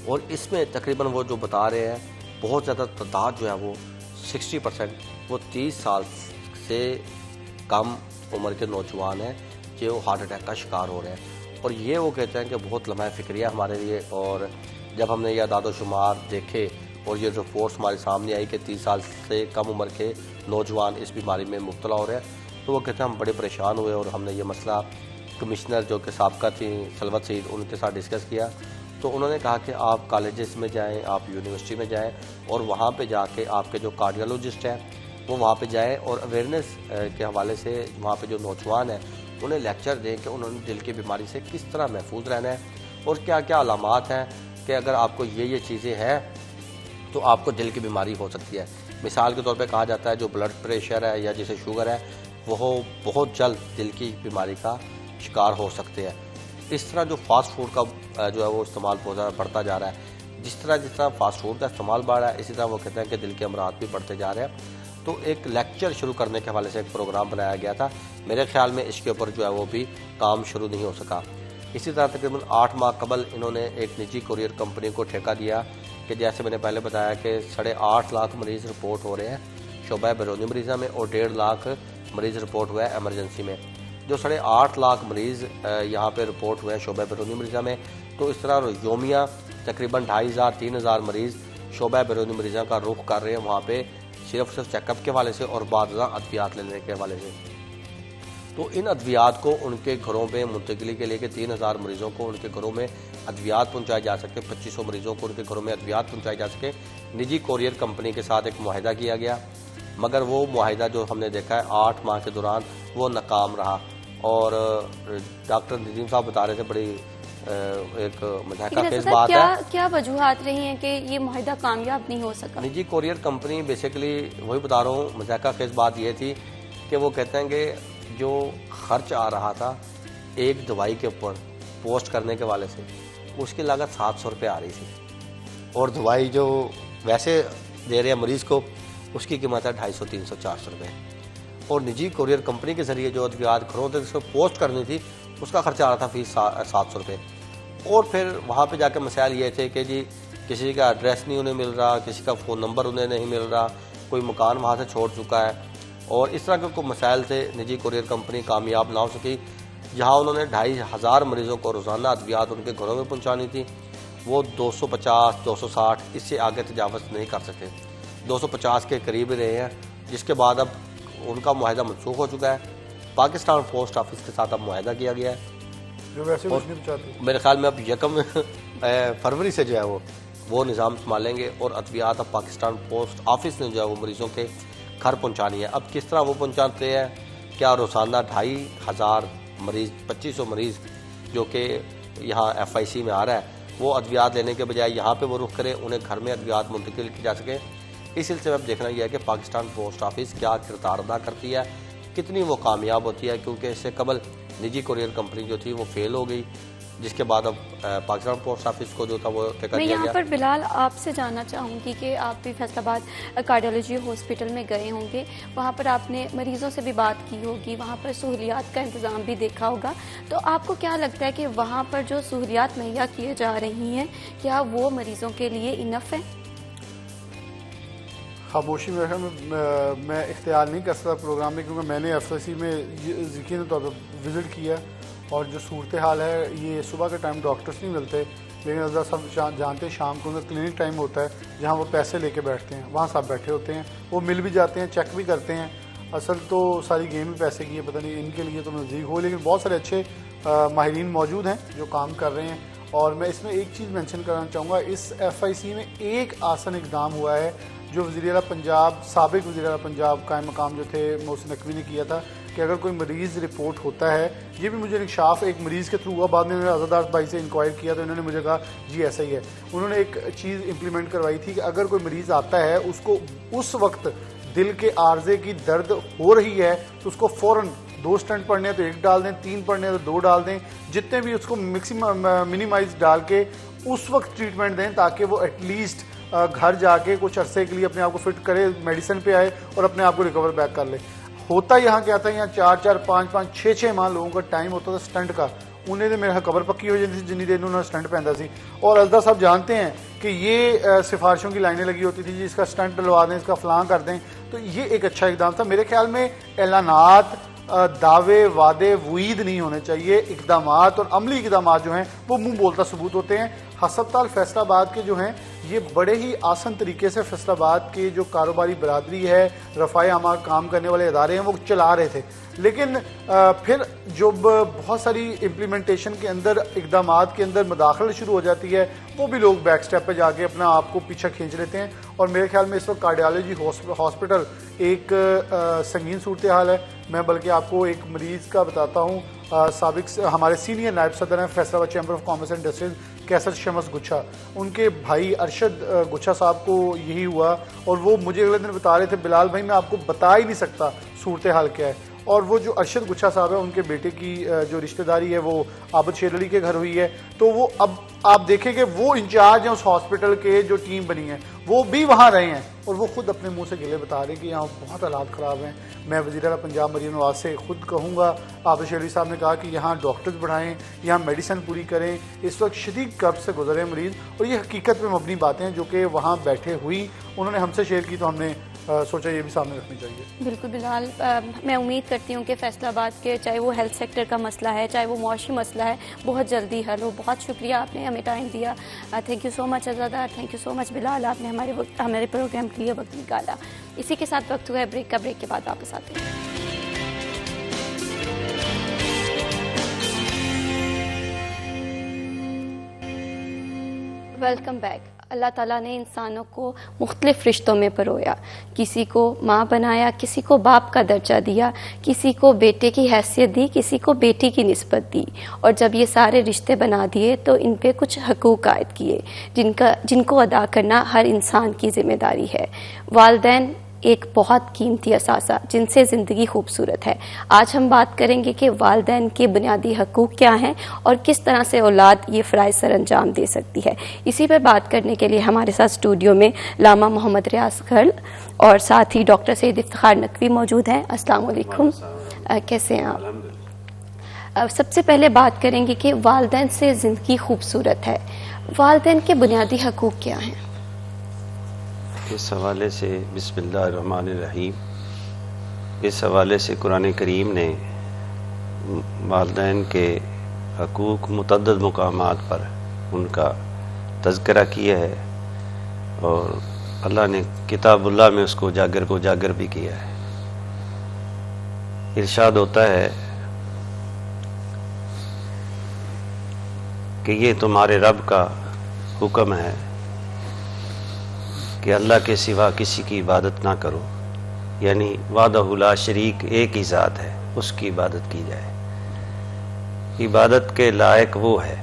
اور اس میں تقریباً وہ جو بتا رہے ہیں بہت زیادہ تعداد جو ہے وہ 60% وہ 30 سال سے کم عمر کے نوجوان ہیں جو ہارٹ اٹیک کا شکار ہو رہے ہیں. اور یہ وہ کہتے ہیں کہ بہت لمحہ فکریہ ہمارے لیے. اور جب ہم نے یہ اعداد و شمار دیکھے اور یہ رپورٹس ہمارے سامنے آئی کہ 30 سال سے کم عمر کے نوجوان اس بیماری میں مبتلا ہو رہے ہیں، تو وہ کہتے ہیں ہم بڑے پریشان ہوئے اور ہم نے یہ مسئلہ کمشنر جو کہ سابقہ تھی سلوت سعید، ان کے ساتھ ڈسکس کیا. تو انہوں نے کہا کہ آپ کالجز میں جائیں، آپ یونیورسٹی میں جائیں اور وہاں پہ جا کے آپ کے جو کارڈیولوجسٹ ہیں وہ وہاں پہ جائیں اور اویئرنیس کے حوالے سے وہاں پہ جو نوجوان ہیں انہیں لیکچر دیں کہ انہوں نے دل کی بیماری سے کس طرح محفوظ رہنا ہے اور کیا کیا علامات ہیں کہ اگر آپ کو یہ چیزیں ہیں تو آپ کو دل کی بیماری ہو سکتی ہے. مثال کے طور پہ کہا جاتا ہے جو بلڈ پریشر ہے یا جسے شوگر ہے وہ بہت جلد دل کی بیماری کا شکار ہو سکتے ہیں. اس طرح جو فاسٹ فوڈ کا جو ہے وہ استعمال بہت زیادہ بڑھتا جا رہا ہے، جس طرح فاسٹ فوڈ کا استعمال بڑھ رہا ہے اسی طرح وہ کہتے ہیں کہ دل کے امراض بھی بڑھتے جا رہے ہیں. تو ایک لیکچر شروع کرنے کے حوالے سے ایک پروگرام بنایا گیا تھا. میرے خیال میں اس کے اوپر جو ہے وہ بھی کام شروع نہیں ہو سکا. اسی طرح تقریباً 8 ماہ قبل انہوں نے ایک نجی کوریئر کمپنی کو ٹھیکہ دیا کہ جیسے میں نے پہلے بتایا کہ 8.5 لاکھ مریض رپورٹ ہو رہے ہیں شعبہ بیرونی مریضوں میں اور 1.5 لاکھ مریض رپورٹ ہوا ہے ایمرجنسی میں. جو 8.5 لاکھ مریض یہاں پہ رپورٹ ہوئے ہیں شعبہ بیرونی مریضوں میں، تو اس طرح یومیہ تقریباً 2,500-3,000 مریض شعبہ بیرونی مریضوں کا رخ کر رہے ہیں وہاں پہ صرف چیک اپ کے حوالے سے اور بعد ازاں ادویات لینے کے حوالے سے. تو ان ادویات کو ان کے گھروں میں منتقلی کے لیے کہ 3000 مریضوں کو ان کے گھروں میں ادویات پہنچائے جا سکے, 2500 مریضوں کو ان کے گھروں میں ادویات پہنچائے جا سکے, نجی کوریئر کمپنی کے ساتھ ایک معاہدہ کیا گیا. مگر وہ معاہدہ جو ہم نے دیکھا ہے 8 ماہ کے دوران وہ ناکام رہا. اور ڈاکٹر ندیم صاحب بتا رہے تھے بڑی ایک مضحکہ خیز بات ہے. کیا وجوہات رہی ہیں کہ یہ معاہدہ کامیاب نہیں ہو سکا؟ نجی کوریئر کمپنی بیسیکلی وہی بتا رہا ہوں, مضحکہ خیز بات یہ تھی کہ وہ کہتے ہیں کہ جو خرچ آ رہا تھا ایک دوائی کے اوپر پوسٹ کرنے کے والے سے, اس کی لاگت 700 روپے آ رہی تھی, اور دوائی جو ویسے دے رہے ہیں مریض کو اس کی قیمت ہے 250, 300, 400 روپے. اور نجی کوریئر کمپنی کے ذریعے جو ادویات گھروں تک اس کو پوسٹ کرنی تھی اس کا خرچہ آ رہا تھا فیس 700 روپے. اور پھر وہاں پہ جا کے مسائل یہ تھے کہ جی کسی کا ایڈریس نہیں انہیں مل رہا, کسی کا فون نمبر انہیں نہیں مل رہا, کوئی مکان وہاں سے چھوڑ چکا ہے, اور اس طرح کے کوئی مسائل سے نجی کوریئر کمپنی کامیاب نہ ہو سکی. جہاں انہوں نے 2500 مریضوں کو روزانہ ادویات ان کے گھروں میں پہنچانی تھی, وہ 250, 260 اس سے آگے تجاوز نہیں کر سکے. 250 کے قریب رہے ہیں, جس کے بعد اب ان کا معاہدہ منسوخ ہو چکا ہے. پاکستان پوسٹ آفس کے ساتھ اب معاہدہ کیا گیا ہے, جو ویسے کچھ نہیں چاہتے. میرے خیال میں اب 1 فروری سے جو ہے وہ نظام سنبھالیں گے, اور ادویات اب پاکستان پوسٹ آفس نے جو ہے وہ مریضوں کے گھر پہنچانی ہے. اب کس طرح وہ پہنچاتے ہیں, کیا روزانہ 2500 مریض, 2500 مریض جو کہ یہاں FIC میں آ رہا ہے وہ ادویات لینے کے بجائے یہاں پہ وہ رخ کرے, انہیں گھر میں ادویات منتقل کی جا سکے. اس سلسلے میں اب دیکھنا یہ ہے کہ پاکستان پوسٹ آفس کیا کردار ادا کرتی ہے, کتنی وہ کامیاب ہوتی ہے, کیونکہ اس سے قبل نجی کوریئر کمپنی جو تھی وہ فیل ہو گئی, جس کے بعد اب پاکستان پوسٹ آفس کو جو تھا وہ ٹیکا میں دیا یہاں گیا. پر بلال آپ سے جاننا چاہوں گی کہ آپ بھی فیصل آباد کارڈیالوجی ہاسپٹل میں گئے ہوں گے, وہاں پر آپ نے مریضوں سے بھی بات کی ہوگی, وہاں پر سہولیات کا انتظام بھی دیکھا ہوگا. تو آپ کو کیا لگتا ہے کہ وہاں پر جو سہولیات مہیا کیے جا رہی ہیں کیا وہ مریضوں کے لیے انف ہیں؟ خاموشی میں اختیار نہیں کر سکتا پروگرام میں, کیونکہ میں نے FIC میں یقینی طور پر وزٹ کیا, اور جو صورتحال ہے یہ صبح کے ٹائم ڈاکٹرز نہیں ملتے, لیکن اللہ سب جانتے ہیں شام کو ان کا کلینک ٹائم ہوتا ہے جہاں وہ پیسے لے کے بیٹھتے ہیں, وہاں سب بیٹھے ہوتے ہیں, وہ مل بھی جاتے ہیں, چیک بھی کرتے ہیں. اصل تو ساری گیم ہی پیسے کی ہے, پتہ نہیں ان کے لیے تو نزدیک ہو, لیکن بہت سارے اچھے ماہرین موجود ہیں جو کام کر رہے ہیں. اور میں اس میں ایک چیز مینشن کرنا چاہوں گا, اس FIC میں ایک آسن اقدام ہوا ہے جو وزیر اعلیٰ پنجاب, سابق وزیر اعلیٰ پنجاب قائم مقام جو تھے محسن نقوی نے کیا تھا, کہ اگر کوئی مریض رپورٹ ہوتا ہے, یہ بھی مجھے انکشاف ایک مریض کے تھرو ہوا, بعد میں میں نے آزادار بھائی سے انکوائر کیا تو انہوں نے مجھے کہا جی ایسا ہی ہے. انہوں نے ایک چیز امپلیمنٹ کروائی تھی کہ اگر کوئی مریض آتا ہے اس کو اس وقت دل کے عارضے کی درد ہو رہی ہے تو اس کو فوراً 2 اسٹنٹ پڑنے ہیں تو 1 ڈال دیں, 3 پڑنے ہیں تو 2 ڈال دیں, جتنے بھی اس کو میکسیمم منیمائز ڈال کے اس وقت ٹریٹمنٹ دیں, تاکہ وہ ایٹ لیسٹ گھر جا کے کچھ عرصے کے لیے اپنے آپ کو فٹ کرے, میڈیسن پہ آئے اور اپنے آپ کو ریکور بیک کر لے. ہوتا یہاں کیا تھا, یہاں 4 5 6 ماہ لوگوں کا ٹائم ہوتا تھا سٹنٹ کا, انہیں تو میرا خبر پکی ہو جاتی تھی جنی دیر انہوں نے سٹنٹ پہنتا سی. اور الدا صاحب جانتے ہیں کہ یہ سفارشوں کی لائنیں لگی ہوتی تھی, جی اس کا سٹنٹ ڈلوا دیں, اس کا فلاں کر دیں. تو یہ ایک اچھا اقدام تھا. میرے خیال میں اعلانات, دعوے, وعدے, وعید نہیں ہونے چاہیے, اقدامات اور عملی اقدامات جو ہیں وہ منہ بولتا ثبوت ہوتے ہیں. ہسپتال فیصل آباد کے جو ہیں یہ بڑے ہی آسان طریقے سے فیصل آباد کے جو کاروباری برادری ہے, رفاع عامہ کام کرنے والے ادارے ہیں وہ چلا رہے تھے, لیکن پھر جب بہت ساری امپلیمنٹیشن کے اندر, اقدامات کے اندر مداخلت شروع ہو جاتی ہے, وہ بھی لوگ بیک سٹیپ پہ جا کے اپنا آپ کو پیچھے کھینچ لیتے ہیں. اور میرے خیال میں اس وقت کارڈیالوجی ہاسپٹل ایک سنگین صورتحال ہے. میں بلکہ آپ کو ایک مریض کا بتاتا ہوں, سابق ہمارے سینئر نائب صدر ہیں فیصل آباد chamber of commerce and industries کیسر شمس گچھا, ان کے بھائی ارشد گچھا صاحب کو یہی ہوا, اور وہ مجھے اگلے دن بتا رہے تھے بلال بھائی میں آپ کو بتا ہی نہیں سکتا صورتحال کیا ہے. اور وہ جو ارشد گچھا صاحب ہے ان کے بیٹے کی جو رشتہ داری ہے وہ عابد شیر علی کے گھر ہوئی ہے, تو وہ اب آپ دیکھیں کہ وہ انچارج ہیں اس ہاسپٹل کے, جو ٹیم بنی ہے وہ بھی وہاں رہے ہیں, اور وہ خود اپنے منہ سے گلے بتا رہے ہیں کہ یہاں بہت حالات خراب ہیں. میں وزیر اعلیٰ پنجاب مریم نواز سے خود کہوں گا, عابد شیر علی صاحب نے کہا کہ یہاں ڈاکٹرز بڑھائیں, یہاں میڈیسن پوری کریں. اس وقت شدید قبض سے گزرے مریض, اور یہ حقیقت پہ مبنی باتیں ہیں جو کہ وہاں بیٹھے ہوئی انہوں نے ہم سے شیئر کی, تو ہم نے سوچا یہ بھی سامنے رکھنی چاہیے. بالکل بلال، میں امید کرتی ہوں کہ فیصل آباد کے چاہے وہ ہیلتھ سیکٹر کا مسئلہ ہے، چاہے وہ معاشی مسئلہ ہے، بہت جلدی حل ہو. بہت شکریہ، آپ نے ہمیں ٹائم دیا. Thank you so much Azada, thank you so much Bilal, آپ نے ہمارے پروگرام کے لیے وقت نکالا. اسی کے ساتھ وقت ہوا ہے بریک کا. بریک کے بعد واپس آتے ہیں. Welcome back. اللہ تعالیٰ نے انسانوں کو مختلف رشتوں میں پرویا. کسی کو ماں بنایا، کسی کو باپ کا درجہ دیا، کسی کو بیٹے کی حیثیت دی، کسی کو بیٹی کی نسبت دی. اور جب یہ سارے رشتے بنا دیے تو ان پہ کچھ حقوق عائد کیے جن کو ادا کرنا ہر انسان کی ذمہ داری ہے. والدین ایک بہت قیمتی اثاثہ جن سے زندگی خوبصورت ہے. آج ہم بات کریں گے کہ والدین کے بنیادی حقوق کیا ہیں اور کس طرح سے اولاد یہ فرائض سر انجام دے سکتی ہے. اسی پر بات کرنے کے لیے ہمارے ساتھ اسٹوڈیو میں علامہ محمد ریاض گھل اور ساتھ ہی ڈاکٹر سید افتخار نقوی موجود ہیں. السلام علیکم، کیسے ہیں آپ؟ سب سے پہلے بات کریں گے کہ والدین سے زندگی خوبصورت ہے. والدین کے بنیادی حقوق کیا ہیں؟ اس حوالے سے بسم اللہ الرحمن الرحیم، اس حوالے سے قرآن کریم نے والدین کے حقوق متعدد مقامات پر ان کا تذکرہ کیا ہے، اور اللہ نے کتاب اللہ میں اس کو اجاگر بھی کیا ہے. ارشاد ہوتا ہے کہ یہ تمہارے رب کا حکم ہے کہ اللہ کے سوا کسی کی عبادت نہ کرو، یعنی وحدہ لا شریک ایک ہی ذات ہے، اس کی عبادت کی جائے. عبادت کے لائق وہ ہے.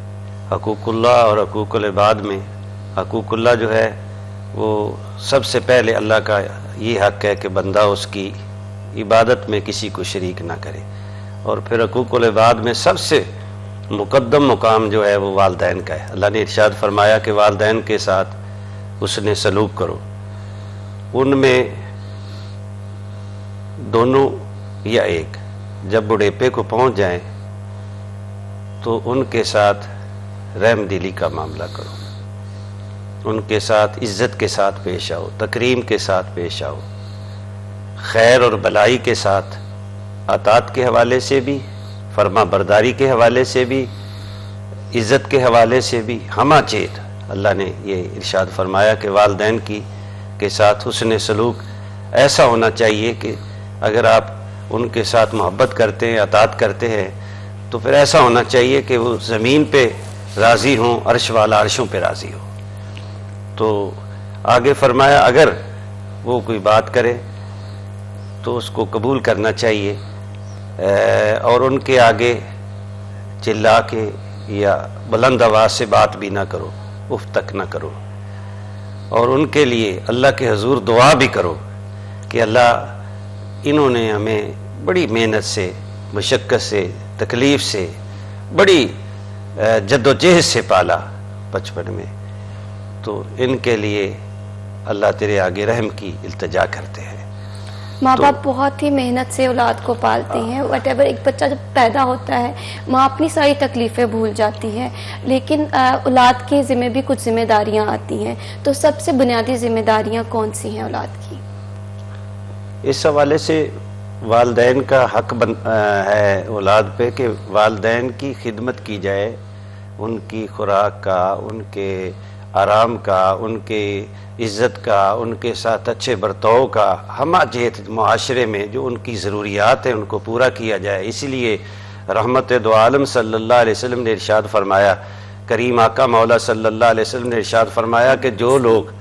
حقوق اللہ اور حقوق العباد میں حقوق اللہ جو ہے وہ سب سے پہلے اللہ کا یہ حق ہے کہ بندہ اس کی عبادت میں کسی کو شریک نہ کرے، اور پھر حقوق العباد میں سب سے مقدم مقام جو ہے وہ والدین کا ہے. اللہ نے ارشاد فرمایا کہ والدین کے ساتھ اس نے سلوک کرو. ان میں دونوں یا ایک جب بڑھیپے کو پہنچ جائیں تو ان کے ساتھ رحم دلی کا معاملہ کرو، ان کے ساتھ عزت کے ساتھ پیش آؤ، تکریم کے ساتھ پیش آؤ، خیر اور بلائی کے ساتھ، اطاعت کے حوالے سے بھی، فرما برداری کے حوالے سے بھی، عزت کے حوالے سے بھی. ہمہ چیت اللہ نے یہ ارشاد فرمایا کہ والدین کے ساتھ حسن سلوک ایسا ہونا چاہیے کہ اگر آپ ان کے ساتھ محبت کرتے ہیں، اطاعت کرتے ہیں، تو پھر ایسا ہونا چاہیے کہ وہ زمین پہ راضی ہوں، عرش والا عرشوں پہ راضی ہو. تو آگے فرمایا اگر وہ کوئی بات کرے تو اس کو قبول کرنا چاہیے، اور ان کے آگے چلا کے یا بلند آواز سے بات بھی نہ کرو، اف تک نہ کرو. اور ان کے لیے اللہ کے حضور دعا بھی کرو کہ اللہ انہوں نے ہمیں بڑی محنت سے، مشقت سے، تکلیف سے، بڑی جد و جہد سے پالا بچپن میں، تو ان کے لیے اللہ تیرے آگے رحم کی التجا کرتے ہیں. ماں باپ بہت ہی محنت سے اولاد کو پالتے ہیں. وٹ ایور، ایک بچہ جب پیدا ہوتا ہے ماں اپنی ساری تکلیفیں بھول جاتی ہے، لیکن اولاد کے ذمہ بھی کچھ ذمہ داریاں آتی ہیں. تو سب سے بنیادی ذمہ داریاں کون سی ہیں اولاد کی؟ اس حوالے سے والدین کا حق ہے اولاد پہ کہ والدین کی خدمت کی جائے، ان کی خوراک کا، ان کے آرام کا، ان کے عزت کا، ان کے ساتھ اچھے برتاؤ کا، ہمہ جہت معاشرے میں جو ان کی ضروریات ہیں ان کو پورا کیا جائے. اسی لیے رحمت دو عالم صلی اللہ علیہ وسلم نے ارشاد فرمایا، کریم آقا مولا صلی اللہ علیہ وسلم نے ارشاد فرمایا کہ جو لوگ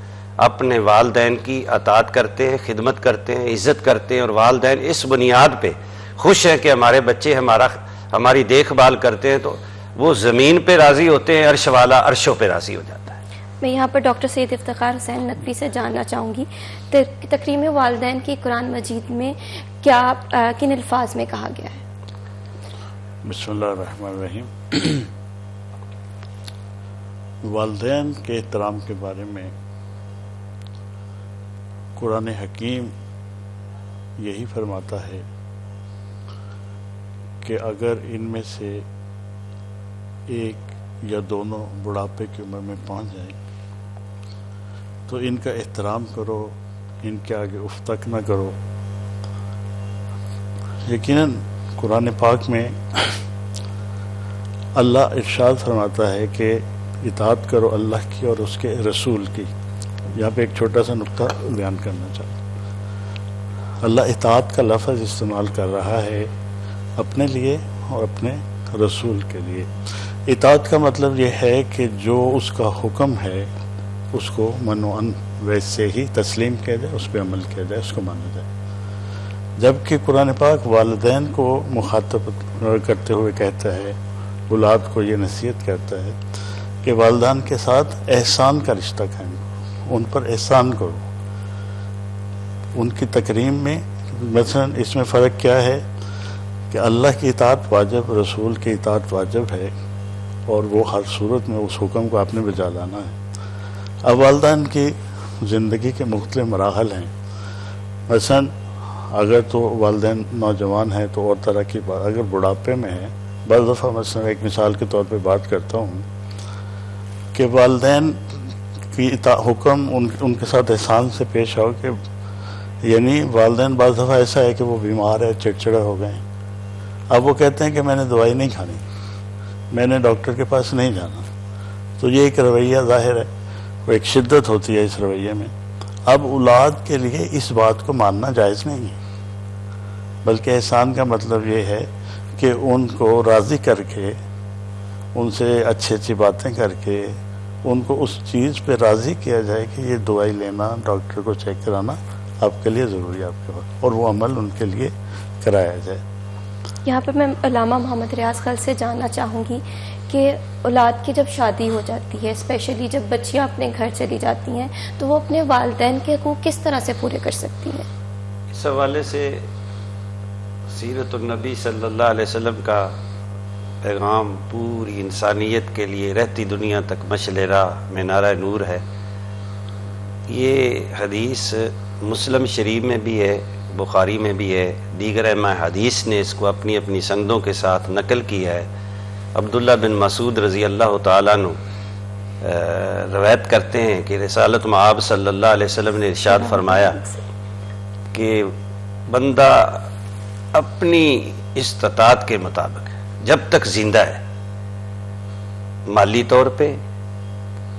اپنے والدین کی اطاعت کرتے ہیں، خدمت کرتے ہیں، عزت کرتے ہیں، اور والدین اس بنیاد پہ خوش ہیں کہ ہمارے بچے ہماری دیکھ بھال کرتے ہیں، تو وہ زمین پہ راضی ہوتے ہیں، عرش والا عرشوں پہ راضی ہو جاتا ہے. میں یہاں پر ڈاکٹر سید افتخار حسین نقوی سے جاننا چاہوں گی، تکریم والدین کی قرآن مجید میں کیا کن الفاظ میں کہا گیا ہے؟ بسم اللہ الرحمن الرحیم. والدین کے احترام کے بارے میں قرآن حکیم یہی فرماتا ہے کہ اگر ان میں سے ایک یا دونوں بڑھاپے کی عمر میں پہنچ جائیں تو ان کا احترام کرو، ان کے آگے اف تک نہ کرو. یقیناً قرآن پاک میں اللہ ارشاد فرماتا ہے کہ اطاعت کرو اللہ کی اور اس کے رسول کی. یہاں پہ ایک چھوٹا سا نقطہ بیان کرنا چاہتا ہوں. اللہ اطاعت کا لفظ استعمال کر رہا ہے اپنے لیے اور اپنے رسول کے لیے. اطاعت کا مطلب یہ ہے کہ جو اس کا حکم ہے اس کو منوعاً ویسے ہی تسلیم کیا جائے، اس پہ عمل کیا جائے، اس کو مانا جائے. جبکہ قرآن پاک والدین کو مخاطب کرتے ہوئے کہتا ہے، اولاد کو یہ نصیحت کرتا ہے کہ والدین کے ساتھ احسان کا رشتہ قائم کرو، ان پر احسان کرو، ان کی تکریم میں. مثلا اس میں فرق کیا ہے کہ اللہ کی اطاعت واجب، رسول کی اطاعت واجب ہے، اور وہ ہر صورت میں اس حکم کو آپ نے بجا لانا ہے. اب والدین کی زندگی کے مختلف مراحل ہیں. مثلا اگر تو والدین نوجوان ہیں تو اور طرح کی بات، اگر بڑھاپے میں ہے، بعض دفعہ مثلا ایک مثال کے طور پہ بات کرتا ہوں کہ والدین کی حکم ان کے ساتھ احسان سے پیش آؤ کہ یعنی والدین بعض دفعہ ایسا ہے کہ وہ بیمار ہے، چڑچڑے ہو گئے ہیں. اب وہ کہتے ہیں کہ میں نے دوائی نہیں کھانی، میں نے ڈاکٹر کے پاس نہیں جانا. تو یہ ایک رویہ ظاہر ہے، وہ ایک شدت ہوتی ہے اس رویے میں. اب اولاد کے لیے اس بات کو ماننا جائز نہیں ہے، بلکہ احسان کا مطلب یہ ہے کہ ان کو راضی کر کے، ان سے اچھی اچھی باتیں کر کے ان کو اس چیز پہ راضی کیا جائے کہ یہ دوائی لینا، ڈاکٹر کو چیک کرانا آپ کے لیے ضروری ہے آپ کے پاس، اور وہ عمل ان کے لیے کرایا جائے. یہاں پر میں علامہ محمد ریاض خل سے جاننا چاہوں گی کہ اولاد کی جب شادی ہو جاتی ہے، اسپیشلی جب بچیاں اپنے گھر چلی جاتی ہیں، تو وہ اپنے والدین کے حقوق کس طرح سے پورے کر سکتی ہیں؟ اس حوالے سے سیرت النبی صلی اللہ علیہ وسلم کا پیغام پوری انسانیت کے لیے رہتی دنیا تک مشعل راہ منارہ نور ہے. یہ حدیث مسلم شریف میں بھی ہے، بخاری میں بھی ہے، دیگر ائمہ حدیث نے اس کو اپنی اپنی سندوں کے ساتھ نقل کیا ہے. عبداللہ بن مسعود رضی اللہ تعالیٰ عنہ روایت کرتے ہیں کہ رسالت مآب صلی اللہ علیہ وسلم نے ارشاد فرمایا کہ بندہ اپنی استطاعت کے مطابق جب تک زندہ ہے، مالی طور پہ،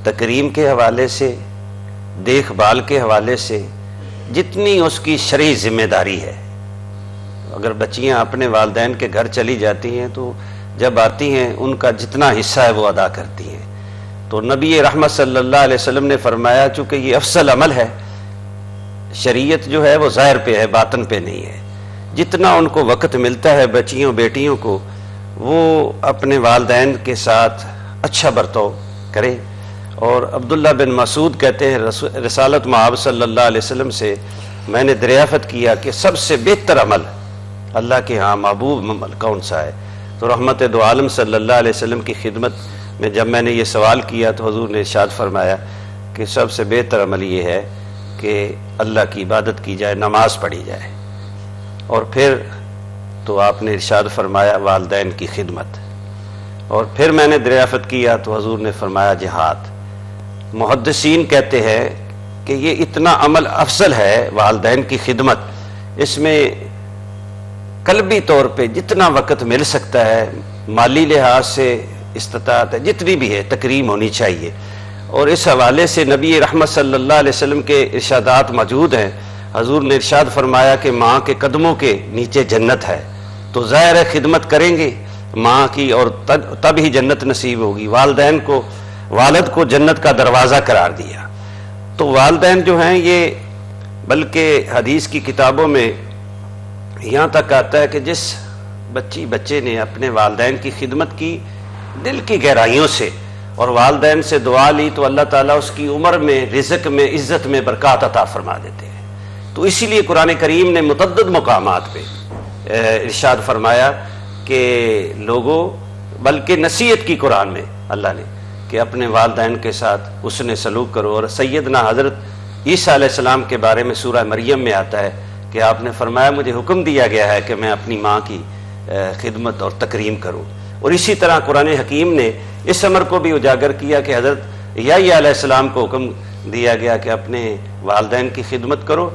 تکریم کے حوالے سے، دیکھ بھال کے حوالے سے، جتنی اس کی شرعی ذمہ داری ہے. اگر بچیاں اپنے والدین کے گھر چلی جاتی ہیں تو جب آتی ہیں ان کا جتنا حصہ ہے وہ ادا کرتی ہیں. تو نبی رحمت صلی اللہ علیہ وسلم نے فرمایا چونکہ یہ افضل عمل ہے، شریعت جو ہے وہ ظاہر پہ ہے، باطن پہ نہیں ہے. جتنا ان کو وقت ملتا ہے بچیوں بیٹیوں کو، وہ اپنے والدین کے ساتھ اچھا برتاؤ کرے. اور عبداللہ بن مسعود کہتے ہیں رسالت مآب صلی اللہ علیہ وسلم سے میں نے دریافت کیا کہ سب سے بہتر عمل اللہ کے ہاں محبوب عمل کون سا ہے. تو رحمت دو عالم صلی اللہ علیہ وسلم کی خدمت میں جب میں نے یہ سوال کیا تو حضور نے ارشاد فرمایا کہ سب سے بہتر عمل یہ ہے کہ اللہ کی عبادت کی جائے، نماز پڑھی جائے. اور پھر تو آپ نے ارشاد فرمایا والدین کی خدمت. اور پھر میں نے دریافت کیا تو حضور نے فرمایا جہاد. محدثین کہتے ہیں کہ یہ اتنا عمل افضل ہے والدین کی خدمت، اس میں قلبی طور پہ جتنا وقت مل سکتا ہے، مالی لحاظ سے استطاعت ہے جتنی بھی ہے، تکریم ہونی چاہیے. اور اس حوالے سے نبی رحمت صلی اللہ علیہ وسلم کے ارشادات موجود ہیں. حضور نے ارشاد فرمایا کہ ماں کے قدموں کے نیچے جنت ہے. تو ظاہر ہے خدمت کریں گے ماں کی اور تب ہی جنت نصیب ہوگی. والد کو جنت کا دروازہ قرار دیا. تو والدین جو ہیں یہ، بلکہ حدیث کی کتابوں میں یہاں تک آتا ہے کہ جس بچے نے اپنے والدین کی خدمت کی دل کی گہرائیوں سے اور والدین سے دعا لی تو اللہ تعالیٰ اس کی عمر میں، رزق میں، عزت میں برکات عطا فرما دیتے ہیں. تو اسی لیے قرآن کریم نے متعدد مقامات پہ ارشاد فرمایا کہ لوگوں، بلکہ نصیحت کی قرآن میں اللہ نے کہ اپنے والدین کے ساتھ حسن سلوک کرو. اور سیدنا حضرت عیسیٰ علیہ السلام کے بارے میں سورہ مریم میں آتا ہے کہ آپ نے فرمایا مجھے حکم دیا گیا ہے کہ میں اپنی ماں کی خدمت اور تکریم کروں. اور اسی طرح قرآن حکیم نے اس امر کو بھی اجاگر کیا کہ حضرت یحییٰ علیہ السلام کو حکم دیا گیا کہ اپنے والدین کی خدمت کرو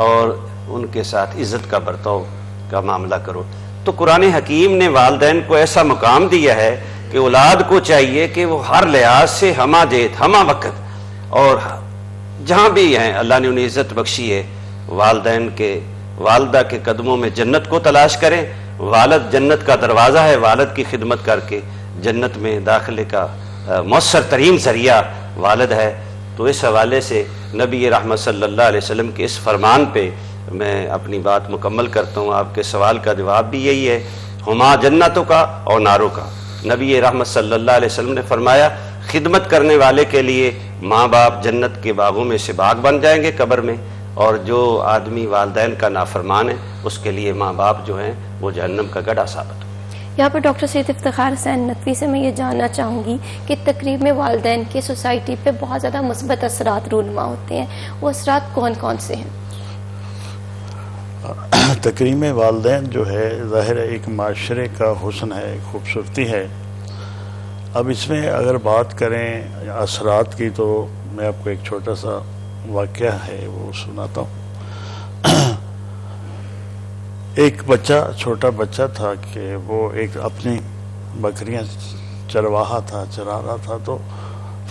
اور ان کے ساتھ عزت کا برتاؤ کا معاملہ کرو. تو قرآن حکیم نے والدین کو ایسا مقام دیا ہے کہ اولاد کو چاہیے کہ وہ ہر لحاظ سے ہمہ جیت ہمہ وقت اور جہاں بھی ہیں اللہ نے انہیں عزت بخشی ہے والدین کے والدہ کے قدموں میں جنت کو تلاش کریں. والد جنت کا دروازہ ہے, والد کی خدمت کر کے جنت میں داخلے کا مؤثر ترین ذریعہ والد ہے. تو اس حوالے سے نبی رحمت صلی اللہ علیہ وسلم کے اس فرمان پہ میں اپنی بات مکمل کرتا ہوں. آپ کے سوال کا جواب بھی یہی ہے, ہما جنتوں کا اور ناروں کا. نبی رحمت صلی اللہ علیہ وسلم نے فرمایا خدمت کرنے والے کے لیے ماں باپ جنت کے باغوں میں سے باغ بن جائیں گے قبر میں, اور جو آدمی والدین کا نافرمان ہے اس کے لیے ماں باپ جو ہیں وہ جہنم کا گڑھا ثابت ہو. یہاں پر ڈاکٹر سید افتخار حسین ندوی سے میں یہ جاننا چاہوں گی کہ تقریب میں والدین کے سوسائٹی پہ بہت زیادہ مثبت اثرات رونما ہوتے ہیں, وہ اثرات کون کون سے ہیں؟ تکریم والدین جو ہے ظاہر ایک معاشرے کا حسن ہے, ایک خوبصورتی ہے. اب اس میں اگر بات کریں اثرات کی تو میں آپ کو ایک چھوٹا سا واقعہ ہے وہ سناتا ہوں. ایک بچہ چھوٹا بچہ تھا کہ وہ ایک اپنی بکریاں چرواہا تھا, چرا رہا تھا, تو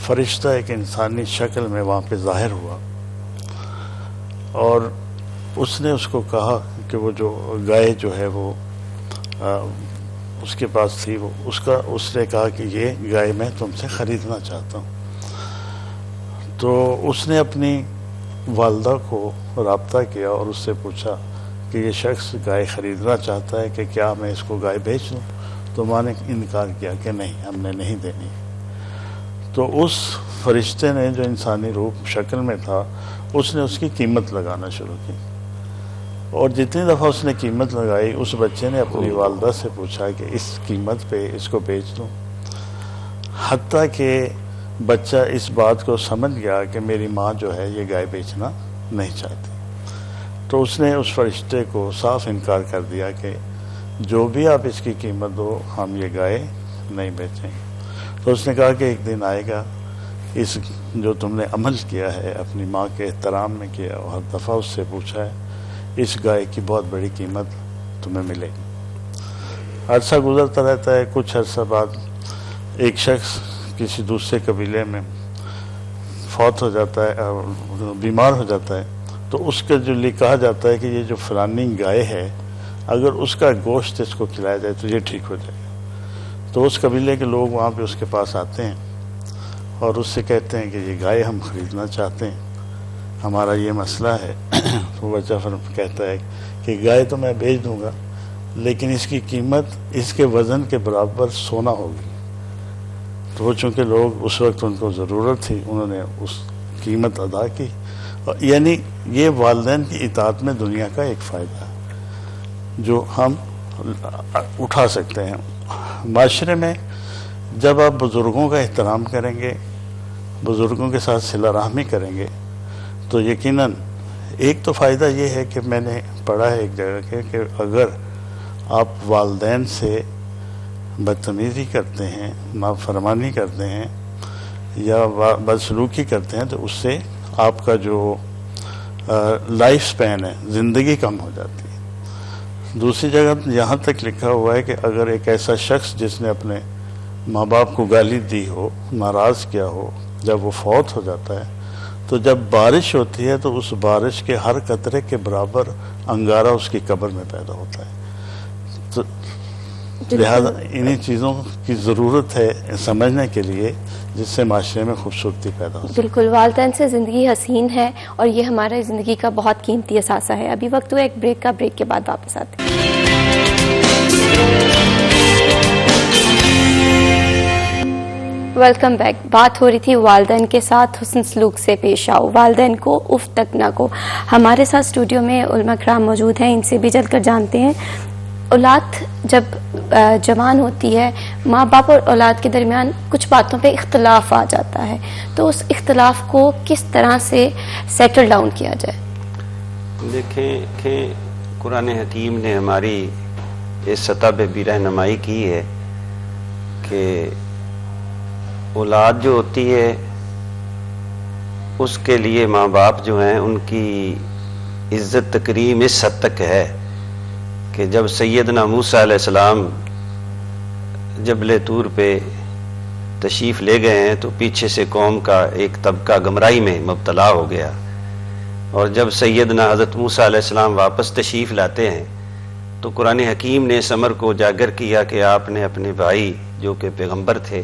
فرشتہ ایک انسانی شکل میں وہاں پہ ظاہر ہوا اور اس نے اس کو کہا کہ وہ جو گائے جو ہے وہ اس کے پاس تھی, وہ اس نے کہا کہ یہ گائے میں تم سے خریدنا چاہتا ہوں. تو اس نے اپنی والدہ کو رابطہ کیا اور اس سے پوچھا کہ یہ شخص گائے خریدنا چاہتا ہے کہ کیا میں اس کو گائے بیچ دوں. تو ماں نے انکار کیا کہ نہیں, ہم نے نہیں دینی. تو اس فرشتے نے جو انسانی روپ شکل میں تھا اس نے اس کی قیمت لگانا شروع کی, اور جتنی دفعہ اس نے قیمت لگائی اس بچے نے اپنی والدہ سے پوچھا کہ اس قیمت پہ اس کو بیچ دوں, حتیٰ کہ بچہ اس بات کو سمجھ گیا کہ میری ماں جو ہے یہ گائے بیچنا نہیں چاہتی. تو اس نے اس فرشتے کو صاف انکار کر دیا کہ جو بھی آپ اس کی قیمت دو ہم یہ گائے نہیں بیچیں گے. تو اس نے کہا کہ ایک دن آئے گا, اس جو تم نے عمل کیا ہے اپنی ماں کے احترام میں کیا, اور ہر دفعہ اس سے پوچھا ہے, اس گائے کی بہت بڑی قیمت تمہیں ملے گی. عرصہ گزرتا رہتا ہے. کچھ عرصہ بعد ایک شخص کسی دوسرے قبیلے میں فوت ہو جاتا ہے, بیمار ہو جاتا ہے. تو اس کے جو لیے کہا جاتا ہے کہ یہ جو فلانی گائے ہے اگر اس کا گوشت اس کو کھلایا جائے تو یہ ٹھیک ہو جائے گا. تو اس قبیلے کے لوگ وہاں پہ اس کے پاس آتے ہیں اور اس سے کہتے ہیں کہ یہ گائے ہم خریدنا چاہتے ہیں, ہمارا یہ مسئلہ ہے. تو بچہ کہتا ہے کہ گائے تو میں بیچ دوں گا لیکن اس کی قیمت اس کے وزن کے برابر سونا ہوگی. تو وہ چونکہ لوگ اس وقت ان کو ضرورت تھی انہوں نے اس قیمت ادا کی. یعنی یہ والدین کی اطاعت میں دنیا کا ایک فائدہ ہے جو ہم اٹھا سکتے ہیں. معاشرے میں جب آپ بزرگوں کا احترام کریں گے, بزرگوں کے ساتھ صلہ رحمی کریں گے, تو یقیناً ایک تو فائدہ یہ ہے کہ میں نے پڑھا ہے ایک جگہ کے کہ اگر آپ والدین سے بدتمیزی کرتے ہیں, نافرمانی کرتے ہیں یا بدسلوکی کرتے ہیں تو اس سے آپ کا جو لائف سپین ہے زندگی کم ہو جاتی ہے. دوسری جگہ یہاں تک لکھا ہوا ہے کہ اگر ایک ایسا شخص جس نے اپنے ماں باپ کو گالی دی ہو, ناراض کیا ہو, جب وہ فوت ہو جاتا ہے تو جب بارش ہوتی ہے تو اس بارش کے ہر قطرے کے برابر انگارہ اس کی قبر میں پیدا ہوتا ہے. تو لہذا انہی چیزوں کی ضرورت ہے سمجھنے کے لیے جس سے معاشرے میں خوبصورتی پیدا ہو. بالکل, والدین سے زندگی حسین ہے اور یہ ہمارے زندگی کا بہت قیمتی اثاثہ ہے. ابھی وقت ہوا ایک بریک کا, بریک کے بعد واپس آتے ہیں. Welcome back. بات ہو رہی تھی والدین کے ساتھ حسن سلوک سے پیش آؤ, والدین کو اف تک نہ کو. ہمارے ساتھ اسٹوڈیو میں علماء کرام موجود ہیں, ان سے بھی چل کر جانتے ہیں. اولاد جب جوان ہوتی ہے ماں باپ اور اولاد کے درمیان کچھ باتوں پہ اختلاف آ جاتا ہے, تو اس اختلاف کو کس طرح سے سیٹل ڈاؤن کیا جائے؟ دیکھیں کہ قرآن حکیم نے ہماری اس سطح پہ بھی رہنمائی کی ہے کہ اولاد جو ہوتی ہے اس کے لیے ماں باپ جو ہیں ان کی عزت تکریم اس حد تک ہے کہ جب سیدنا موسیٰ علیہ السلام جبل طور پہ تشریف لے گئے ہیں تو پیچھے سے قوم کا ایک طبقہ گمراہی میں مبتلا ہو گیا، اور جب سیدنا حضرت موسیٰ علیہ السلام واپس تشریف لاتے ہیں تو قرآن حکیم نے اس امر کو اجاگر کیا کہ آپ نے اپنے بھائی جو کہ پیغمبر تھے،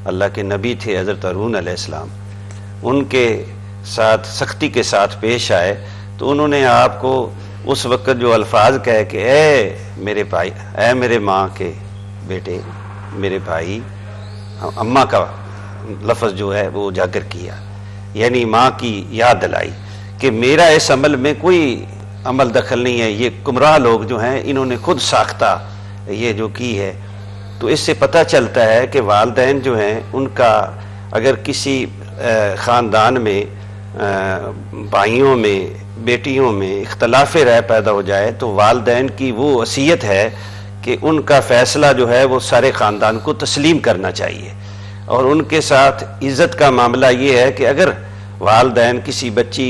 اللہ کے نبی تھے، حضرت ہارون علیہ السلام، ان کے ساتھ سختی کے ساتھ پیش آئے تو انہوں نے آپ کو اس وقت جو الفاظ کہے کہ اے میرے بھائی، اے میرے ماں کے بیٹے، میرے بھائی، اماں کا لفظ جو ہے وہ اجاگر کیا، یعنی ماں کی یاد دلائی کہ میرا اس عمل میں کوئی عمل دخل نہیں ہے، یہ گمراہ لوگ جو ہیں انہوں نے خود ساختہ یہ جو کی ہے۔ تو اس سے پتہ چلتا ہے کہ والدین جو ہیں ان کا اگر کسی خاندان میں بھائیوں میں بیٹیوں میں اختلاف رائے پیدا ہو جائے تو والدین کی وہ وصیت ہے کہ ان کا فیصلہ جو ہے وہ سارے خاندان کو تسلیم کرنا چاہیے، اور ان کے ساتھ عزت کا معاملہ یہ ہے کہ اگر والدین کسی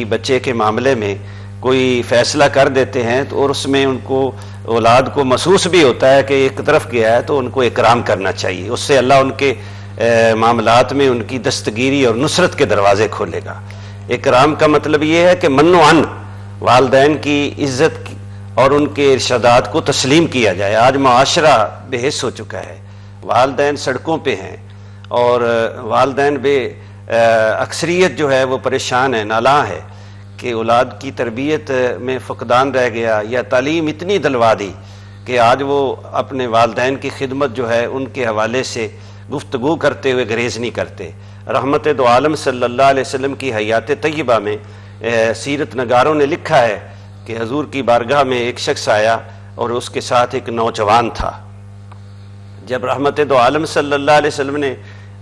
بچے کے معاملے میں کوئی فیصلہ کر دیتے ہیں تو اور اس میں ان کو اولاد کو محسوس بھی ہوتا ہے کہ ایک طرف گیا ہے تو ان کو اکرام کرنا چاہیے، اس سے اللہ ان کے معاملات میں ان کی دستگیری اور نصرت کے دروازے کھولے گا۔ اکرام کا مطلب یہ ہے کہ من و عن والدین کی عزت اور ان کے ارشادات کو تسلیم کیا جائے۔ آج معاشرہ بے حس ہو چکا ہے، والدین سڑکوں پہ ہیں اور والدین بے اکثریت جو ہے وہ پریشان ہے، نالاں ہے کہ اولاد کی تربیت میں فقدان رہ گیا یا تعلیم اتنی دلوا دی کہ آج وہ اپنے والدین کی خدمت جو ہے ان کے حوالے سے گفتگو کرتے ہوئے گریز نہیں کرتے۔ رحمت دو عالم صلی اللہ علیہ وسلم کی حیات طیبہ میں سیرت نگاروں نے لکھا ہے کہ حضور کی بارگاہ میں ایک شخص آیا اور اس کے ساتھ ایک نوجوان تھا۔ جب رحمت دو عالم صلی اللہ علیہ وسلم نے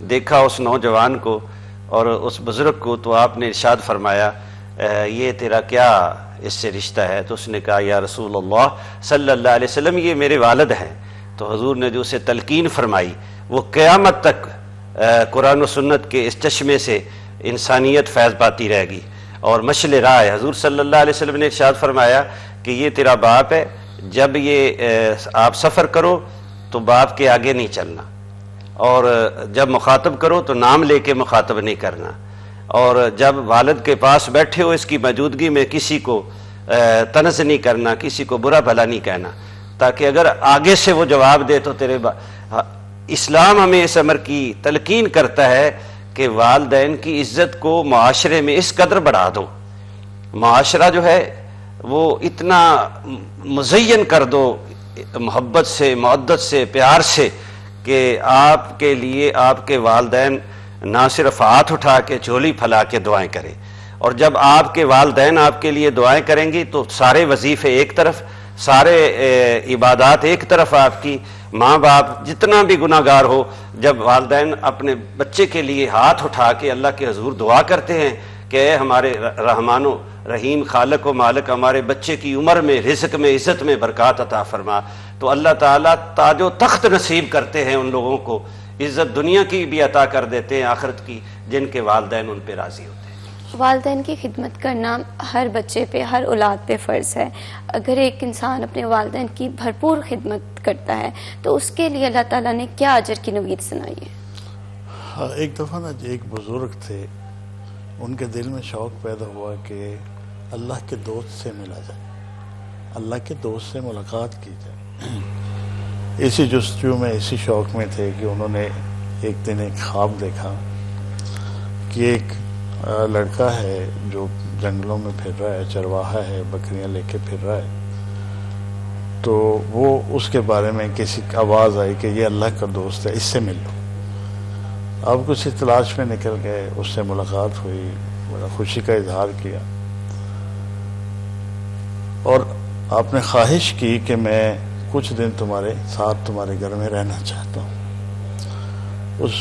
دیکھا اس نوجوان کو اور اس بزرگ کو تو آپ نے ارشاد فرمایا یہ تیرا کیا اس سے رشتہ ہے؟ تو اس نے کہا یا رسول اللہ صلی اللہ علیہ وسلم یہ میرے والد ہیں۔ تو حضور نے جو اسے تلقین فرمائی وہ قیامت تک قرآن و سنت کے اس چشمے سے انسانیت فیض پاتی رہے گی اور مشعل راہ ہے۔ حضور صلی اللہ علیہ وسلم نے ارشاد فرمایا کہ یہ تیرا باپ ہے، جب یہ آپ سفر کرو تو باپ کے آگے نہیں چلنا، اور جب مخاطب کرو تو نام لے کے مخاطب نہیں کرنا، اور جب والد کے پاس بیٹھے ہو اس کی موجودگی میں کسی کو طنز نہیں کرنا، کسی کو برا بھلا نہیں کہنا، تاکہ اگر آگے سے وہ جواب دے تو تیرے اسلام ہمیں اس امر کی تلقین کرتا ہے کہ والدین کی عزت کو معاشرے میں اس قدر بڑھا دو، معاشرہ جو ہے وہ اتنا مزین کر دو محبت سے، مودت سے، پیار سے کہ آپ کے لیے آپ کے والدین نہ صرف ہاتھ اٹھا کے جھولی پھیلا کے دعائیں کریں، اور جب آپ کے والدین آپ کے لیے دعائیں کریں گی تو سارے وظیفے ایک طرف، سارے عبادات ایک طرف، آپ کی ماں باپ جتنا بھی گناہ گار ہو، جب والدین اپنے بچے کے لیے ہاتھ اٹھا کے اللہ کے حضور دعا کرتے ہیں کہ اے ہمارے رحمان و رحیم خالق و مالک ہمارے بچے کی عمر میں، رزق میں، عزت میں برکات عطا فرما، تو اللہ تعالیٰ تاج و تخت نصیب کرتے ہیں ان لوگوں کو، عزت دنیا کی بھی عطا کر دیتے ہیں، آخرت کی، جن کے والدین ان پہ راضی ہوتے ہیں۔ والدین کی خدمت کرنا ہر بچے پہ، ہر اولاد پہ فرض ہے۔ اگر ایک انسان اپنے والدین کی بھرپور خدمت کرتا ہے تو اس کے لیے اللہ تعالیٰ نے کیا اجر کی نوید سنائی ہے؟ ایک دفعہ نا ایک بزرگ تھے، ان کے دل میں شوق پیدا ہوا کہ اللہ کے دوست سے ملا جائے، اللہ کے دوست سے ملاقات کی جائے۔ اسی جستجو میں، اسی شوق میں تھے کہ انہوں نے ایک دن ایک خواب دیکھا کہ ایک لڑکا ہے جو جنگلوں میں پھر رہا ہے، چرواہا ہے، بکریاں لے کے پھر رہا ہے، تو وہ اس کے بارے میں کسی آواز آئی کہ یہ اللہ کا دوست ہے، اس سے مل لو۔ اب کچھ تلاش میں نکل گئے، اس سے ملاقات ہوئی، بڑا خوشی کا اظہار کیا، اور آپ نے خواہش کی کہ میں کچھ دن تمہارے ساتھ تمہارے گھر میں رہنا چاہتا ہوں۔ اس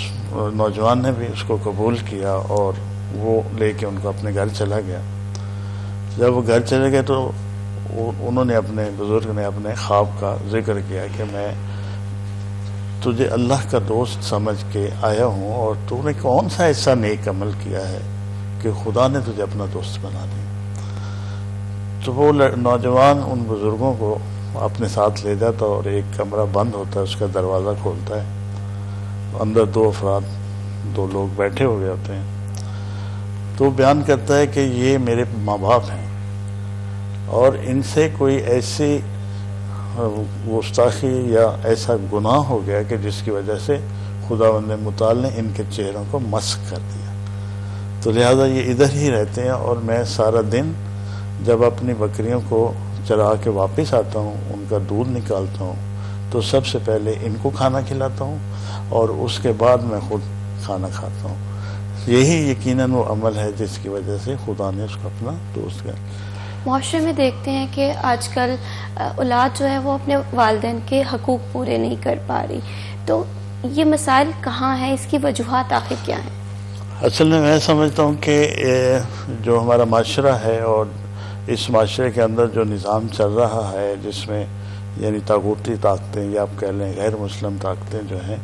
نوجوان نے بھی اس کو قبول کیا اور وہ لے کے ان کو اپنے گھر چلا گیا۔ جب وہ گھر چلے گئے تو انہوں نے اپنے بزرگ نے اپنے خواب کا ذکر کیا کہ میں تجھے اللہ کا دوست سمجھ کے آیا ہوں، اور تو نے کون سا ایسا نیک عمل کیا ہے کہ خدا نے تجھے اپنا دوست بنا لیا. تو وہ نوجوان ان بزرگوں کو اپنے ساتھ لے جاتا اور ایک کمرہ بند ہوتا ہے, اس کا دروازہ کھولتا ہے, اندر 2 افراد 2 لوگ بیٹھے ہوئے ہوتے ہیں. تو بیان کرتا ہے کہ یہ میرے ماں باپ ہیں اور ان سے کوئی ایسی گستاخی یا ایسا گناہ ہو گیا کہ جس کی وجہ سے خداوند متعال نے ان کے چہروں کو مسخ کر دیا. تو لہذا یہ ادھر ہی رہتے ہیں اور میں سارا دن جب اپنی بکریوں کو چرا کے واپس آتا ہوں, ان کا دودھ نکالتا ہوں, تو سب سے پہلے ان کو کھانا کھلاتا ہوں اور اس کے بعد میں خود کھانا کھاتا ہوں. یہی یقیناً وہ عمل ہے جس کی وجہ سے خدا نے اس کو اپنا دوست کیا. معاشرے میں دیکھتے ہیں کہ آج کل اولاد جو ہے وہ اپنے والدین کے حقوق پورے نہیں کر پا رہی, تو یہ مسائل کہاں ہیں, اس کی وجوہات آخر کیا ہیں؟ اصل میں سمجھتا ہوں کہ جو ہمارا معاشرہ ہے اور اس معاشرے کے اندر جو نظام چل رہا ہے, جس میں یعنی طاغوتی طاقتیں یا آپ کہہ لیں غیر مسلم طاقتیں جو ہیں,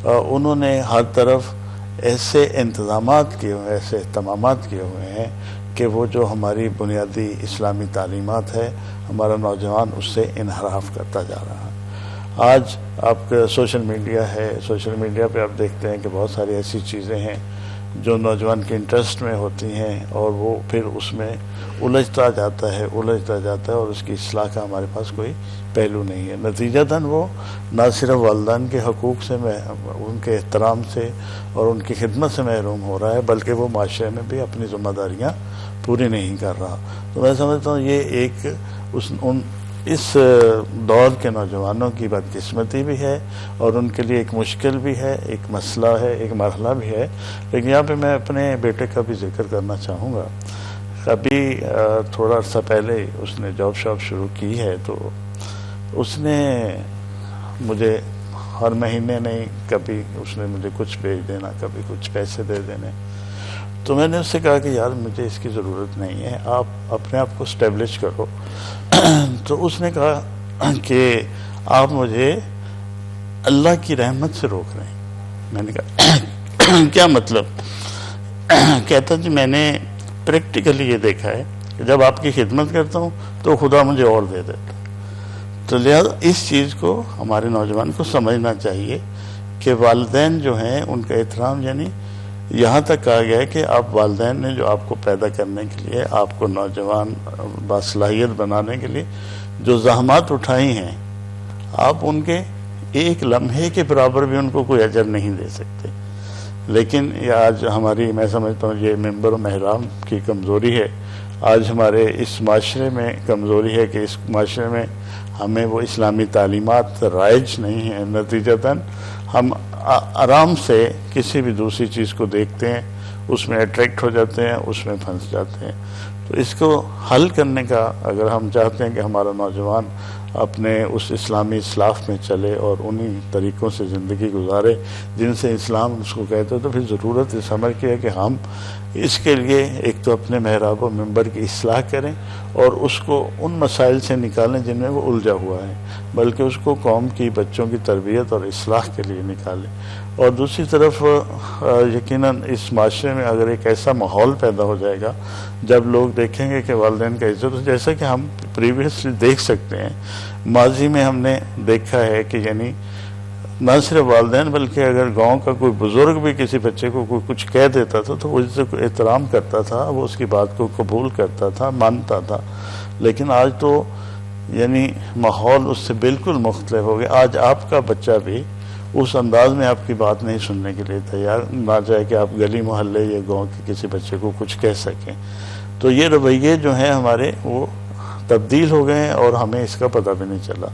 انہوں نے ہر طرف ایسے انتظامات کیے ہوئے, ایسے اہتمامات کیے ہوئے ہیں کہ وہ جو ہماری بنیادی اسلامی تعلیمات ہے, ہمارا نوجوان اس سے انحراف کرتا جا رہا ہے. آج آپ سوشل میڈیا ہے, سوشل میڈیا پہ آپ دیکھتے ہیں کہ بہت ساری ایسی چیزیں ہیں جو نوجوان کے انٹرسٹ میں ہوتی ہیں اور وہ پھر اس میں الجھتا جاتا ہے اور اس کی اصلاح کا ہمارے پاس کوئی پہلو نہیں ہے. نتیجتاً وہ نہ صرف والدین کے حقوق سے ان کے احترام سے اور ان کی خدمت سے محروم ہو رہا ہے, بلکہ وہ معاشرے میں بھی اپنی ذمہ داریاں پوری نہیں کر رہا. تو میں سمجھتا ہوں یہ ایک اس دور کے نوجوانوں کی بدقسمتی بھی ہے اور ان کے لیے ایک مشکل بھی ہے, ایک مسئلہ ہے, ایک مرحلہ بھی ہے. لیکن یہاں پہ میں اپنے بیٹے کا بھی ذکر کرنا چاہوں گا. ابھی تھوڑا عرصہ پہلے اس نے جاب شاپ شروع کی ہے, تو اس نے مجھے ہر مہینے نہیں, کبھی اس نے مجھے کچھ بھیج دینا, کبھی کچھ پیسے دے دینے. تو میں نے اس سے کہا کہ یار مجھے اس کی ضرورت نہیں ہے, آپ اپنے آپ کو اسٹیبلش کرو. تو اس نے کہا کہ آپ مجھے اللہ کی رحمت سے روک رہے ہیں. میں نے کہا کیا مطلب؟ کہتا جی میں نے پریکٹیکلی یہ دیکھا ہے کہ جب آپ کی خدمت کرتا ہوں تو خدا مجھے اور دے دیتا. تو لہذا اس چیز کو ہمارے نوجوان کو سمجھنا چاہیے کہ والدین جو ہیں ان کا احترام, یعنی یہاں تک کہا گیا ہے کہ آپ والدین نے جو آپ کو پیدا کرنے کے لیے, آپ کو نوجوان باصلاحیت بنانے کے لیے جو زحمات اٹھائی ہیں, آپ ان کے ایک لمحے کے برابر بھی ان کو کوئی اجر نہیں دے سکتے. لیکن یہ آج ہماری, میں سمجھتا ہوں یہ منبر و محراب کی کمزوری ہے. آج ہمارے اس معاشرے میں کمزوری ہے کہ اس معاشرے میں ہمیں وہ اسلامی تعلیمات رائج نہیں ہیں. نتیجتاً ہم آرام سے کسی بھی دوسری چیز کو دیکھتے ہیں, اس میں اٹریکٹ ہو جاتے ہیں, اس میں پھنس جاتے ہیں. تو اس کو حل کرنے کا اگر ہم چاہتے ہیں کہ ہمارا نوجوان اپنے اس اسلامی اصلاح میں چلے اور انہی طریقوں سے زندگی گزارے جن سے اسلام اس کو کہتے, تو پھر ضرورت اس عمل کی ہے کہ ہم اس کے لیے ایک تو اپنے محراب و منبر کی اصلاح کریں اور اس کو ان مسائل سے نکالیں جن میں وہ الجھا ہوا ہے, بلکہ اس کو قوم کی بچوں کی تربیت اور اصلاح کے لیے نکالیں. اور دوسری طرف یقیناً اس معاشرے میں اگر ایک ایسا ماحول پیدا ہو جائے گا جب لوگ دیکھیں گے کہ والدین کا عزت, جیسا کہ ہم پریویسلی دیکھ سکتے ہیں, ماضی میں ہم نے دیکھا ہے کہ یعنی نہ صرف والدین بلکہ اگر گاؤں کا کوئی بزرگ بھی کسی بچے کو کوئی کچھ کہہ دیتا تھا تو وہ اس سے احترام کرتا تھا, وہ اس کی بات کو قبول کرتا تھا, مانتا تھا. لیکن آج تو یعنی ماحول اس سے بالکل مختلف ہو گیا. آج آپ کا بچہ بھی اس انداز میں آپ کی بات نہیں سننے کے لیے تیار نہ جائے کہ آپ گلی محلے یا گاؤں کے کسی بچے کو کچھ کہہ سکیں. تو یہ رویے جو ہیں ہمارے وہ تبدیل ہو گئے ہیں اور ہمیں اس کا پتہ بھی نہیں چلا.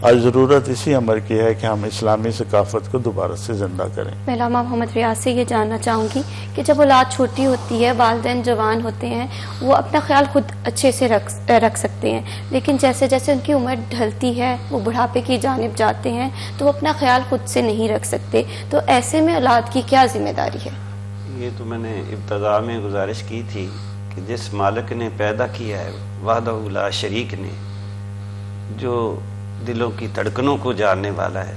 آج ضرورت اسی عمل کی ہے کہ ہم اسلامی ثقافت کو دوبارہ سے زندہ کریں. میں علامہ محمد ریاض سے یہ جاننا چاہوں گی کہ جب اولاد چھوٹی ہوتی ہے, والدین جوان ہوتے ہیں, وہ اپنا خیال خود اچھے سے رکھ سکتے ہیں, لیکن جیسے جیسے ان کی عمر ڈھلتی ہے, وہ بڑھاپے کی جانب جاتے ہیں, تو وہ اپنا خیال خود سے نہیں رکھ سکتے. تو ایسے میں اولاد کی کیا ذمہ داری ہے؟ یہ تو میں نے ابتدا میں گزارش کی تھی کہ جس مالک نے پیدا کیا ہے وحدہ لا شریک نے, جو دلوں کی دھڑکنوں کو جاننے والا ہے,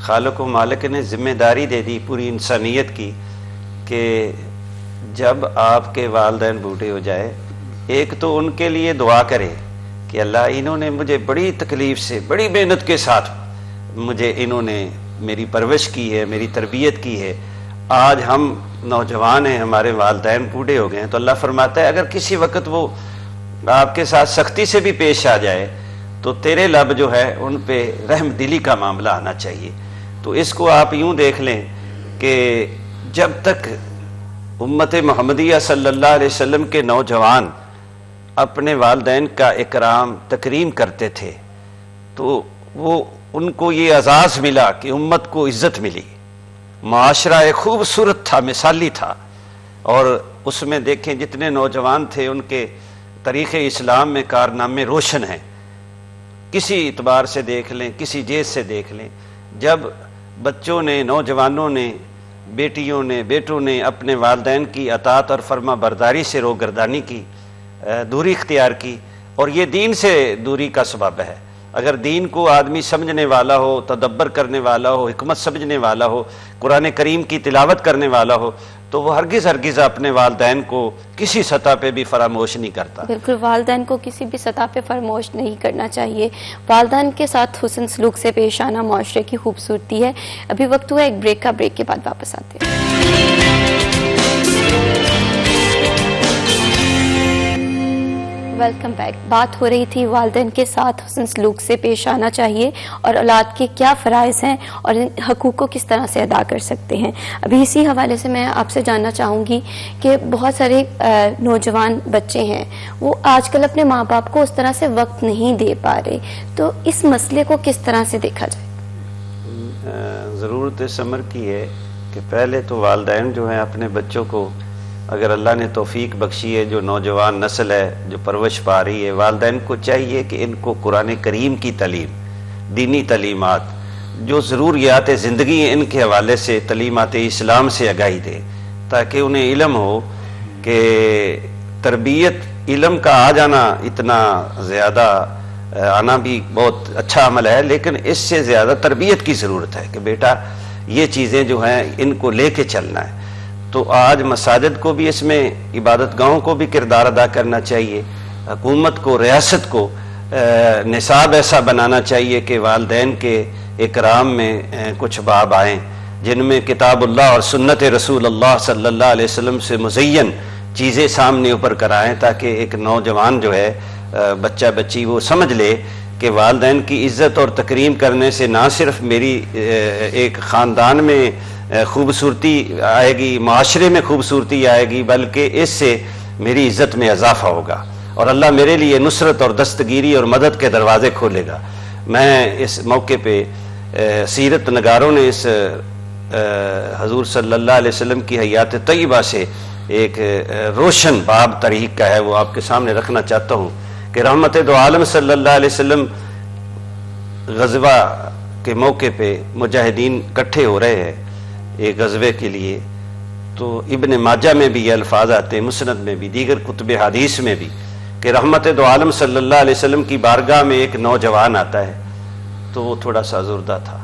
خالق و مالک نے ذمہ داری دے دی پوری انسانیت کی کہ جب آپ کے والدین بوڑھے ہو جائے، ایک تو ان کے لیے دعا کرے کہ اللہ انہوں نے مجھے بڑی تکلیف سے بڑی محنت کے ساتھ انہوں نے میری پرورش کی ہے، میری تربیت کی ہے، آج ہم نوجوان ہیں، ہمارے والدین بوڑھے ہو گئے ہیں، تو اللہ فرماتا ہے اگر کسی وقت وہ آپ کے ساتھ سختی سے بھی پیش آ جائے تو تیرے لب جو ہے ان پہ رحم دلی کا معاملہ آنا چاہیے۔ تو اس کو آپ یوں دیکھ لیں کہ جب تک امت محمدیہ صلی اللہ علیہ وسلم کے نوجوان اپنے والدین کا اکرام تکریم کرتے تھے تو وہ ان کو یہ اعزاز ملا کہ امت کو عزت ملی، معاشرہ ایک خوبصورت تھا، مثالی تھا، اور اس میں دیکھیں جتنے نوجوان تھے ان کے طریق اسلام میں کارنامے روشن ہیں، کسی اعتبار سے دیکھ لیں، کسی جہت سے دیکھ لیں۔ جب بچوں نے، نوجوانوں نے، بیٹیوں نے، بیٹوں نے اپنے والدین کی اطاعت اور فرما برداری سے روگردانی کی، دوری اختیار کی، اور یہ دین سے دوری کا سبب ہے۔ اگر دین کو آدمی سمجھنے والا ہو، تدبر کرنے والا ہو، حکمت سمجھنے والا ہو، قرآن کریم کی تلاوت کرنے والا ہو، تو وہ ہرگز اپنے والدین کو کسی سطح پہ بھی فراموش نہیں کرتا۔ بالکل، والدین کو کسی بھی سطح پہ فراموش نہیں کرنا چاہیے۔ والدین کے ساتھ حسن سلوک سے پیش آنا معاشرے کی خوبصورتی ہے۔ ابھی وقت ہوا ایک بریک کا، بریک کے بعد واپس آتے ہیں۔ Welcome back. بات ہو رہی تھی والدین کے ساتھ حسن سلوک سے پیش آنا چاہیے اور اولاد کے کیا فرائض ہیں اور ان حقوق کو کس طرح سے ادا کر سکتے ہیں۔ ابھی اسی حوالے سے میں آپ سے جاننا چاہوں گی کہ بہت سارے نوجوان بچے ہیں، وہ آج کل اپنے ماں باپ کو اس طرح سے وقت نہیں دے پا رہے، تو اس مسئلے کو کس طرح سے دیکھا جائے؟ ضرورت اس امر کی ہے کہ پہلے تو والدین جو ہیں اپنے بچوں کو، اگر اللہ نے توفیق بخشی ہے، جو نوجوان نسل ہے جو پرورش پا رہی ہے، والدین کو چاہیے کہ ان کو قرآن کریم کی تعلیم، دینی تعلیمات، جو ضروریات زندگی ہیں ان کے حوالے سے تعلیمات اسلام سے آگاہی دے، تاکہ انہیں علم ہو کہ تربیت، علم کا آ جانا اتنا زیادہ آنا بھی بہت اچھا عمل ہے، لیکن اس سے زیادہ تربیت کی ضرورت ہے کہ بیٹا یہ چیزیں جو ہیں ان کو لے کے چلنا ہے۔ تو آج مساجد کو بھی اس میں، عبادت گاہوں کو بھی کردار ادا کرنا چاہیے، حکومت کو، ریاست کو نصاب ایسا بنانا چاہیے کہ والدین کے اکرام میں کچھ باب آئیں جن میں کتاب اللہ اور سنت رسول اللہ صلی اللہ علیہ وسلم سے مزین چیزیں سامنے اوپر کرائیں، تاکہ ایک نوجوان جو ہے، بچہ بچی، وہ سمجھ لے کہ والدین کی عزت اور تکریم کرنے سے نہ صرف میری ایک خاندان میں خوبصورتی آئے گی، معاشرے میں خوبصورتی آئے گی، بلکہ اس سے میری عزت میں اضافہ ہوگا اور اللہ میرے لیے نصرت اور دستگیری اور مدد کے دروازے کھولے گا۔ میں اس موقع پہ سیرت نگاروں نے اس حضور صلی اللہ علیہ وسلم کی حیات طیبہ سے ایک روشن باب طریق کا ہے، وہ آپ کے سامنے رکھنا چاہتا ہوں کہ رحمت دو عالم صلی اللہ علیہ وسلم غزوہ کے موقع پہ مجاہدین اکٹھے ہو رہے ہیں ایک غزوے کے لیے، تو ابن ماجہ میں بھی یہ الفاظ آتے ہیں، مسند میں بھی، دیگر کتب حدیث میں بھی، کہ رحمت دو عالم صلی اللہ علیہ وسلم کی بارگاہ میں ایک نوجوان آتا ہے، تو وہ تھوڑا سا ازردہ تھا۔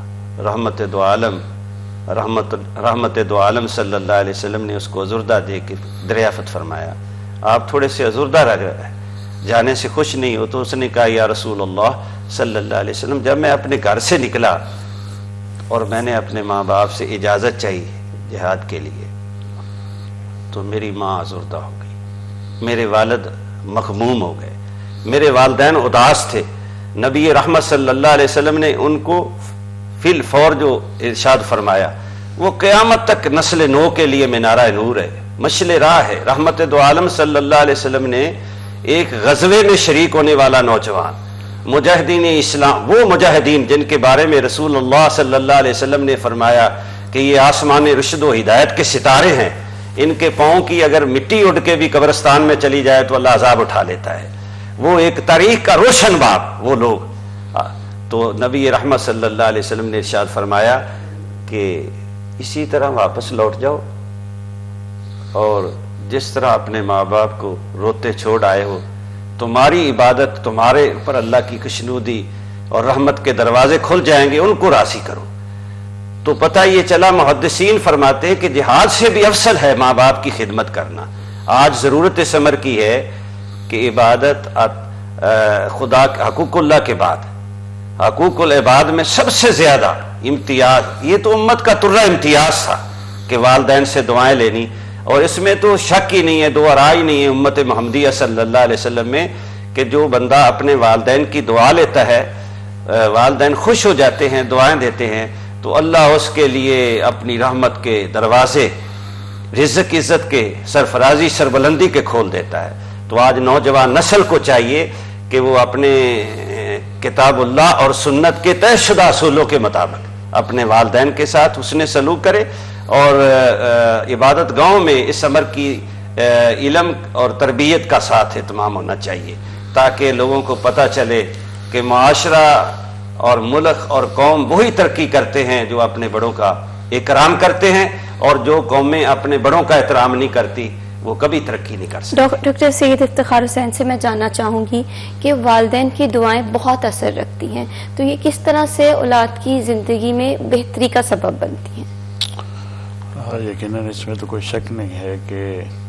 رحمت دو عالم صلی اللہ علیہ وسلم نے اس کو ازردہ دے کے دریافت فرمایا، آپ تھوڑے سے ازردہ رہ گئے، جانے سے خوش نہیں ہو؟ تو اس نے کہا یا رسول اللہ صلی اللہ علیہ وسلم، جب میں اپنے گھر سے نکلا اور میں نے اپنے ماں باپ سے اجازت چاہی جہاد کے لیے تو میری ماں ازردہ ہو گئی، میرے والد مغموم ہو گئے، میرے والدین اداس تھے۔ نبی رحمت صلی اللہ علیہ وسلم نے ان کو فی الفور جو ارشاد فرمایا، وہ قیامت تک نسل نو کے لیے منارہ نور ہے، مشعل راہ ہے۔ رحمت دو عالم صلی اللہ علیہ وسلم نے ایک غزوے میں شریک ہونے والا نوجوان، مجاہدین اسلام، وہ مجاہدین جن کے بارے میں رسول اللہ صلی اللہ علیہ وسلم نے فرمایا کہ یہ آسمان رشد و ہدایت کے ستارے ہیں، ان کے پاؤں کی اگر مٹی اڑ کے بھی قبرستان میں چلی جائے تو اللہ عذاب اٹھا لیتا ہے، وہ ایک تاریخ کا روشن باب وہ لوگ۔ تو نبی رحمت صلی اللہ علیہ وسلم نے ارشاد فرمایا کہ اسی طرح واپس لوٹ جاؤ اور جس طرح اپنے ماں باپ کو روتے چھوڑ آئے ہو، تمہاری عبادت، تمہارے اوپر اللہ کی خوشنودی اور رحمت کے دروازے کھل جائیں گے، ان کو راضی کرو۔ تو پتہ یہ چلا محدثین فرماتے ہیں کہ جہاد سے بھی افضل ہے ماں باپ کی خدمت کرنا. آج ضرورت اس امر کی ہے کہ عبادت خدا حقوق اللہ کے بعد حقوق العباد میں سب سے زیادہ امتیاز، یہ تو امت کا ترہ امتیاز تھا کہ والدین سے دعائیں لینی، اور اس میں تو شک ہی نہیں ہے، دو رائے نہیں ہے امت محمدیہ صلی اللہ علیہ وسلم میں کہ جو بندہ اپنے والدین کی دعا لیتا ہے، والدین خوش ہو جاتے ہیں، دعائیں دیتے ہیں، تو اللہ اس کے لیے اپنی رحمت کے دروازے، رزق عزت کے، سرفرازی سربلندی کے کھول دیتا ہے. تو آج نوجوان نسل کو چاہیے کہ وہ اپنے کتاب اللہ اور سنت کے طے شدہ اصولوں کے مطابق اپنے والدین کے ساتھ حسن سلوک کرے، اور عبادت گاہوں میں اس امر کی علم اور تربیت کا ساتھ اہتمام ہونا چاہیے، تاکہ لوگوں کو پتہ چلے کہ معاشرہ اور ملک اور قوم وہی ترقی کرتے ہیں جو اپنے بڑوں کا اکرام کرتے ہیں، اور جو قومیں اپنے بڑوں کا احترام نہیں کرتی وہ کبھی ترقی نہیں کر سکتی. ڈاکٹر سید افتخار حسین سے میں جاننا چاہوں گی کہ والدین کی دعائیں بہت اثر رکھتی ہیں، تو یہ کس طرح سے اولاد کی زندگی میں بہتری کا سبب بنتی ہیں؟ یقیناً اس میں تو کوئی شک نہیں ہے کہ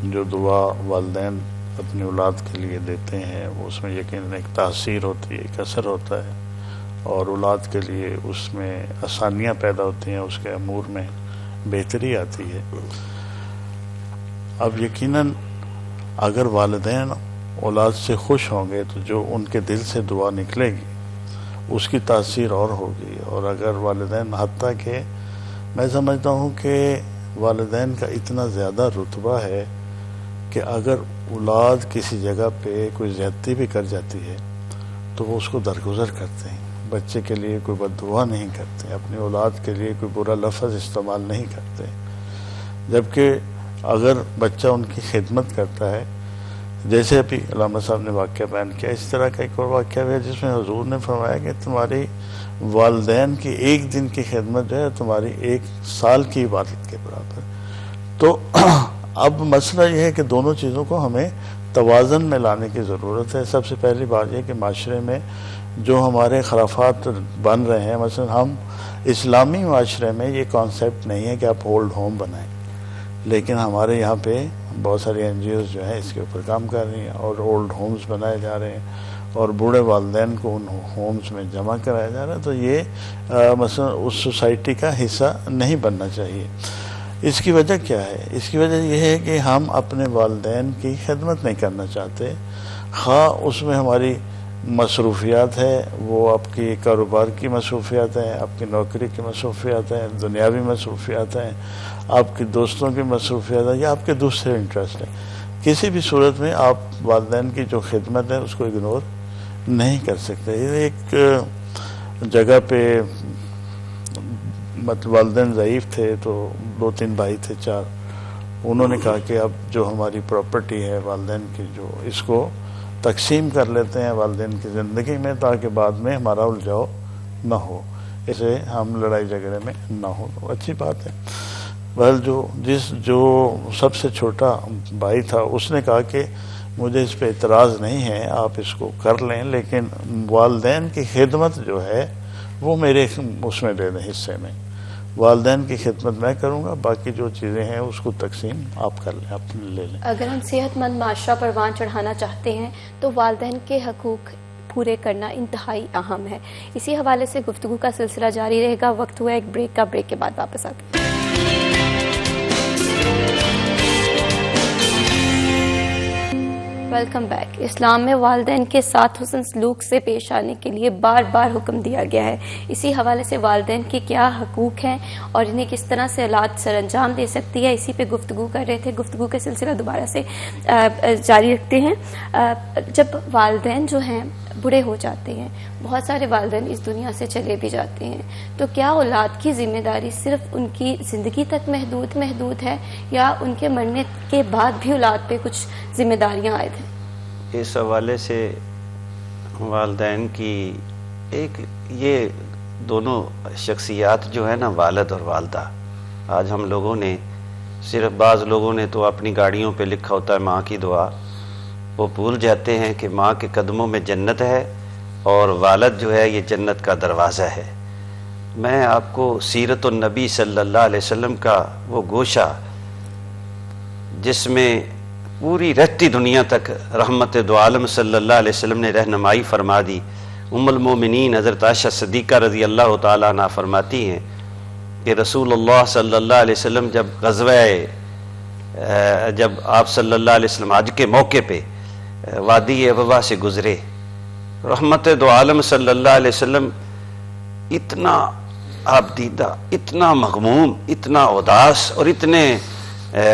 جو دعا والدین اپنی اولاد کے لیے دیتے ہیں اس میں یقیناً ایک تاثیر ہوتی ہے، ایک اثر ہوتا ہے، اور اولاد کے لیے اس میں آسانیاں پیدا ہوتی ہیں، اس کے امور میں بہتری آتی ہے. اب یقیناً اگر والدین اولاد سے خوش ہوں گے تو جو ان کے دل سے دعا نکلے گی اس کی تاثیر اور ہوگی. اور اگر والدین، حتیٰ کہ میں سمجھتا ہوں کہ والدین کا اتنا زیادہ رتبہ ہے کہ اگر اولاد کسی جگہ پہ کوئی زیادتی بھی کر جاتی ہے تو وہ اس کو درگزر کرتے ہیں، بچے کے لیے کوئی بد دعا نہیں کرتے، اپنی اولاد کے لیے کوئی برا لفظ استعمال نہیں کرتے. جبکہ اگر بچہ ان کی خدمت کرتا ہے، جیسے ابھی علامہ صاحب نے واقعہ بیان کیا، اس طرح کا ایک اور واقعہ بھی ہے جس میں حضور نے فرمایا کہ تمہاری والدین کی ایک دن کی خدمت جو ہے تمہاری 1 سال کی عبادت کے برابر. تو اب مسئلہ یہ ہے کہ دونوں چیزوں کو ہمیں توازن میں لانے کی ضرورت ہے. سب سے پہلی بات یہ کہ معاشرے میں جو ہمارے خرافات بن رہے ہیں، مثلا ہم اسلامی معاشرے میں یہ کانسیپٹ نہیں ہے کہ آپ اولڈ ہوم بنائیں، لیکن ہمارے یہاں پہ بہت ساری این جی اوز جو ہیں اس کے اوپر کام کر رہی ہیں اور اولڈ ہومز بنائے جا رہے ہیں اور بوڑھے والدین کو ان ہومز میں جمع کرایا جا رہا ہے. تو یہ مثلا اس سوسائٹی کا حصہ نہیں بننا چاہیے. اس کی وجہ کیا ہے؟ اس کی وجہ یہ ہے کہ ہم اپنے والدین کی خدمت نہیں کرنا چاہتے، خواہ اس میں ہماری مصروفیات ہے، وہ آپ کی کاروبار کی مصروفیات ہیں، آپ کی نوکری کی مصروفیات ہیں، دنیاوی مصروفیات ہیں، آپ کی دوستوں کی مصروفیات ہیں، یا آپ کے دوسرے انٹرسٹ ہیں. کسی بھی صورت میں آپ والدین کی جو خدمت ہے اس کو اگنور نہیں کر سکتے. ایک جگہ پہ مطلب والدین ضعیف تھے، تو 2-3 بھائی تھے 4، انہوں نے کہا کہ اب جو ہماری پراپرٹی ہے والدین کی، جو اس کو تقسیم کر لیتے ہیں والدین کی زندگی میں، تاکہ بعد میں ہمارا الجھاؤ نہ ہو، اسے ہم لڑائی جھگڑے میں نہ ہو. تو اچھی بات ہے. بہرحال جو سب سے چھوٹا بھائی تھا اس نے کہا کہ مجھے اس پہ اعتراض نہیں ہے، آپ اس کو کر لیں، لیکن والدین کی خدمت جو ہے وہ میرے اس میں دے دیں، حصے میں. والدین کی خدمت میں کروں گا، باقی جو چیزیں ہیں اس کو تقسیم آپ کر لیں، آپ لے لیں. اگر ہم صحت مند معاشرہ پروان چڑھانا چاہتے ہیں تو والدین کے حقوق پورے کرنا انتہائی اہم ہے. اسی حوالے سے گفتگو کا سلسلہ جاری رہے گا. وقت ہوا ایک بریک کا، بریک کے بعد واپس آتے ہیں. Welcome back. اسلام میں والدین کے ساتھ حسن سلوک سے پیش آنے کے لیے بار بار حکم دیا گیا ہے. اسی حوالے سے والدین کے کیا حقوق ہیں اور انہیں کس طرح سے اولاد سر انجام دے سکتی ہے، اسی پہ گفتگو کر رہے تھے. گفتگو کا سلسلہ دوبارہ سے جاری رکھتے ہیں. جب والدین جو ہیں بوڑھے ہو جاتے ہیں، بہت سارے والدین اس دنیا سے چلے بھی جاتے ہیں، تو کیا اولاد کی ذمہ داری صرف ان کی زندگی تک محدود ہے یا ان کے مرنے کے بعد بھی اولاد پہ کچھ ذمہ داریاں عائد ہیں؟ اس حوالے سے والدین کی یہ دونوں شخصیات جو ہے نا، والد اور والدہ، آج ہم لوگوں نے صرف بعض لوگوں نے تو اپنی گاڑیوں پہ لکھا ہوتا ہے ماں کی دعا، وہ بھول جاتے ہیں کہ ماں کے قدموں میں جنت ہے اور والد جو ہے یہ جنت کا دروازہ ہے. میں آپ کو سیرت النبی صلی اللہ علیہ وسلم کا وہ گوشہ جس میں پوری رہتی دنیا تک رحمت دو عالم صلی اللہ علیہ وسلم نے رہنمائی فرما دی. ام المومنین حضرت عائشہ صدیقہ رضی اللہ تعالیٰ عنہ فرماتی ہیں کہ رسول اللہ صلی اللہ علیہ وسلم جب آپ صلی اللہ علیہ وسلم حج کے موقع پہ وادی ابوا سے گزرے، رحمت دو عالم صلی اللہ علیہ وسلم اتنا آبدیدہ، اتنا مغموم، اتنا اداس اور اتنے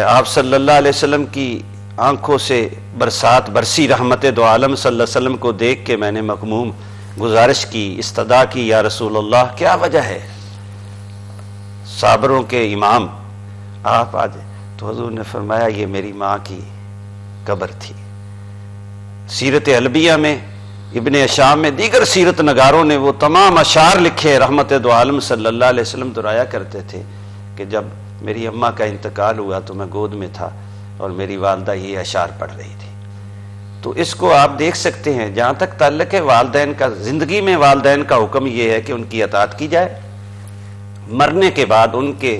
آپ صلی اللہ علیہ وسلم کی آنکھوں سے برسات برسی رحمت دو عالم صلی اللہ علیہ وسلم کو دیکھ کے میں نے مغموم گزارش کی، استدعا کی، یا رسول اللہ کیا وجہ ہے؟ صابروں کے امام آپ آج، تو حضور نے فرمایا یہ میری ماں کی قبر تھی. سیرت حلبیہ میں، ابن اشام میں، دیگر سیرت نگاروں نے وہ تمام اشعار لکھے. رحمت دو عالم صلی اللہ علیہ وسلم دہرایا کرتے تھے کہ جب میری اماں کا انتقال ہوا تو میں گود میں تھا اور میری والدہ یہ اشعار پڑھ رہی تھی. تو اس کو آپ دیکھ سکتے ہیں. جہاں تک تعلق ہے والدین کا، زندگی میں والدین کا حکم یہ ہے کہ ان کی اطاعت کی جائے، مرنے کے بعد ان کے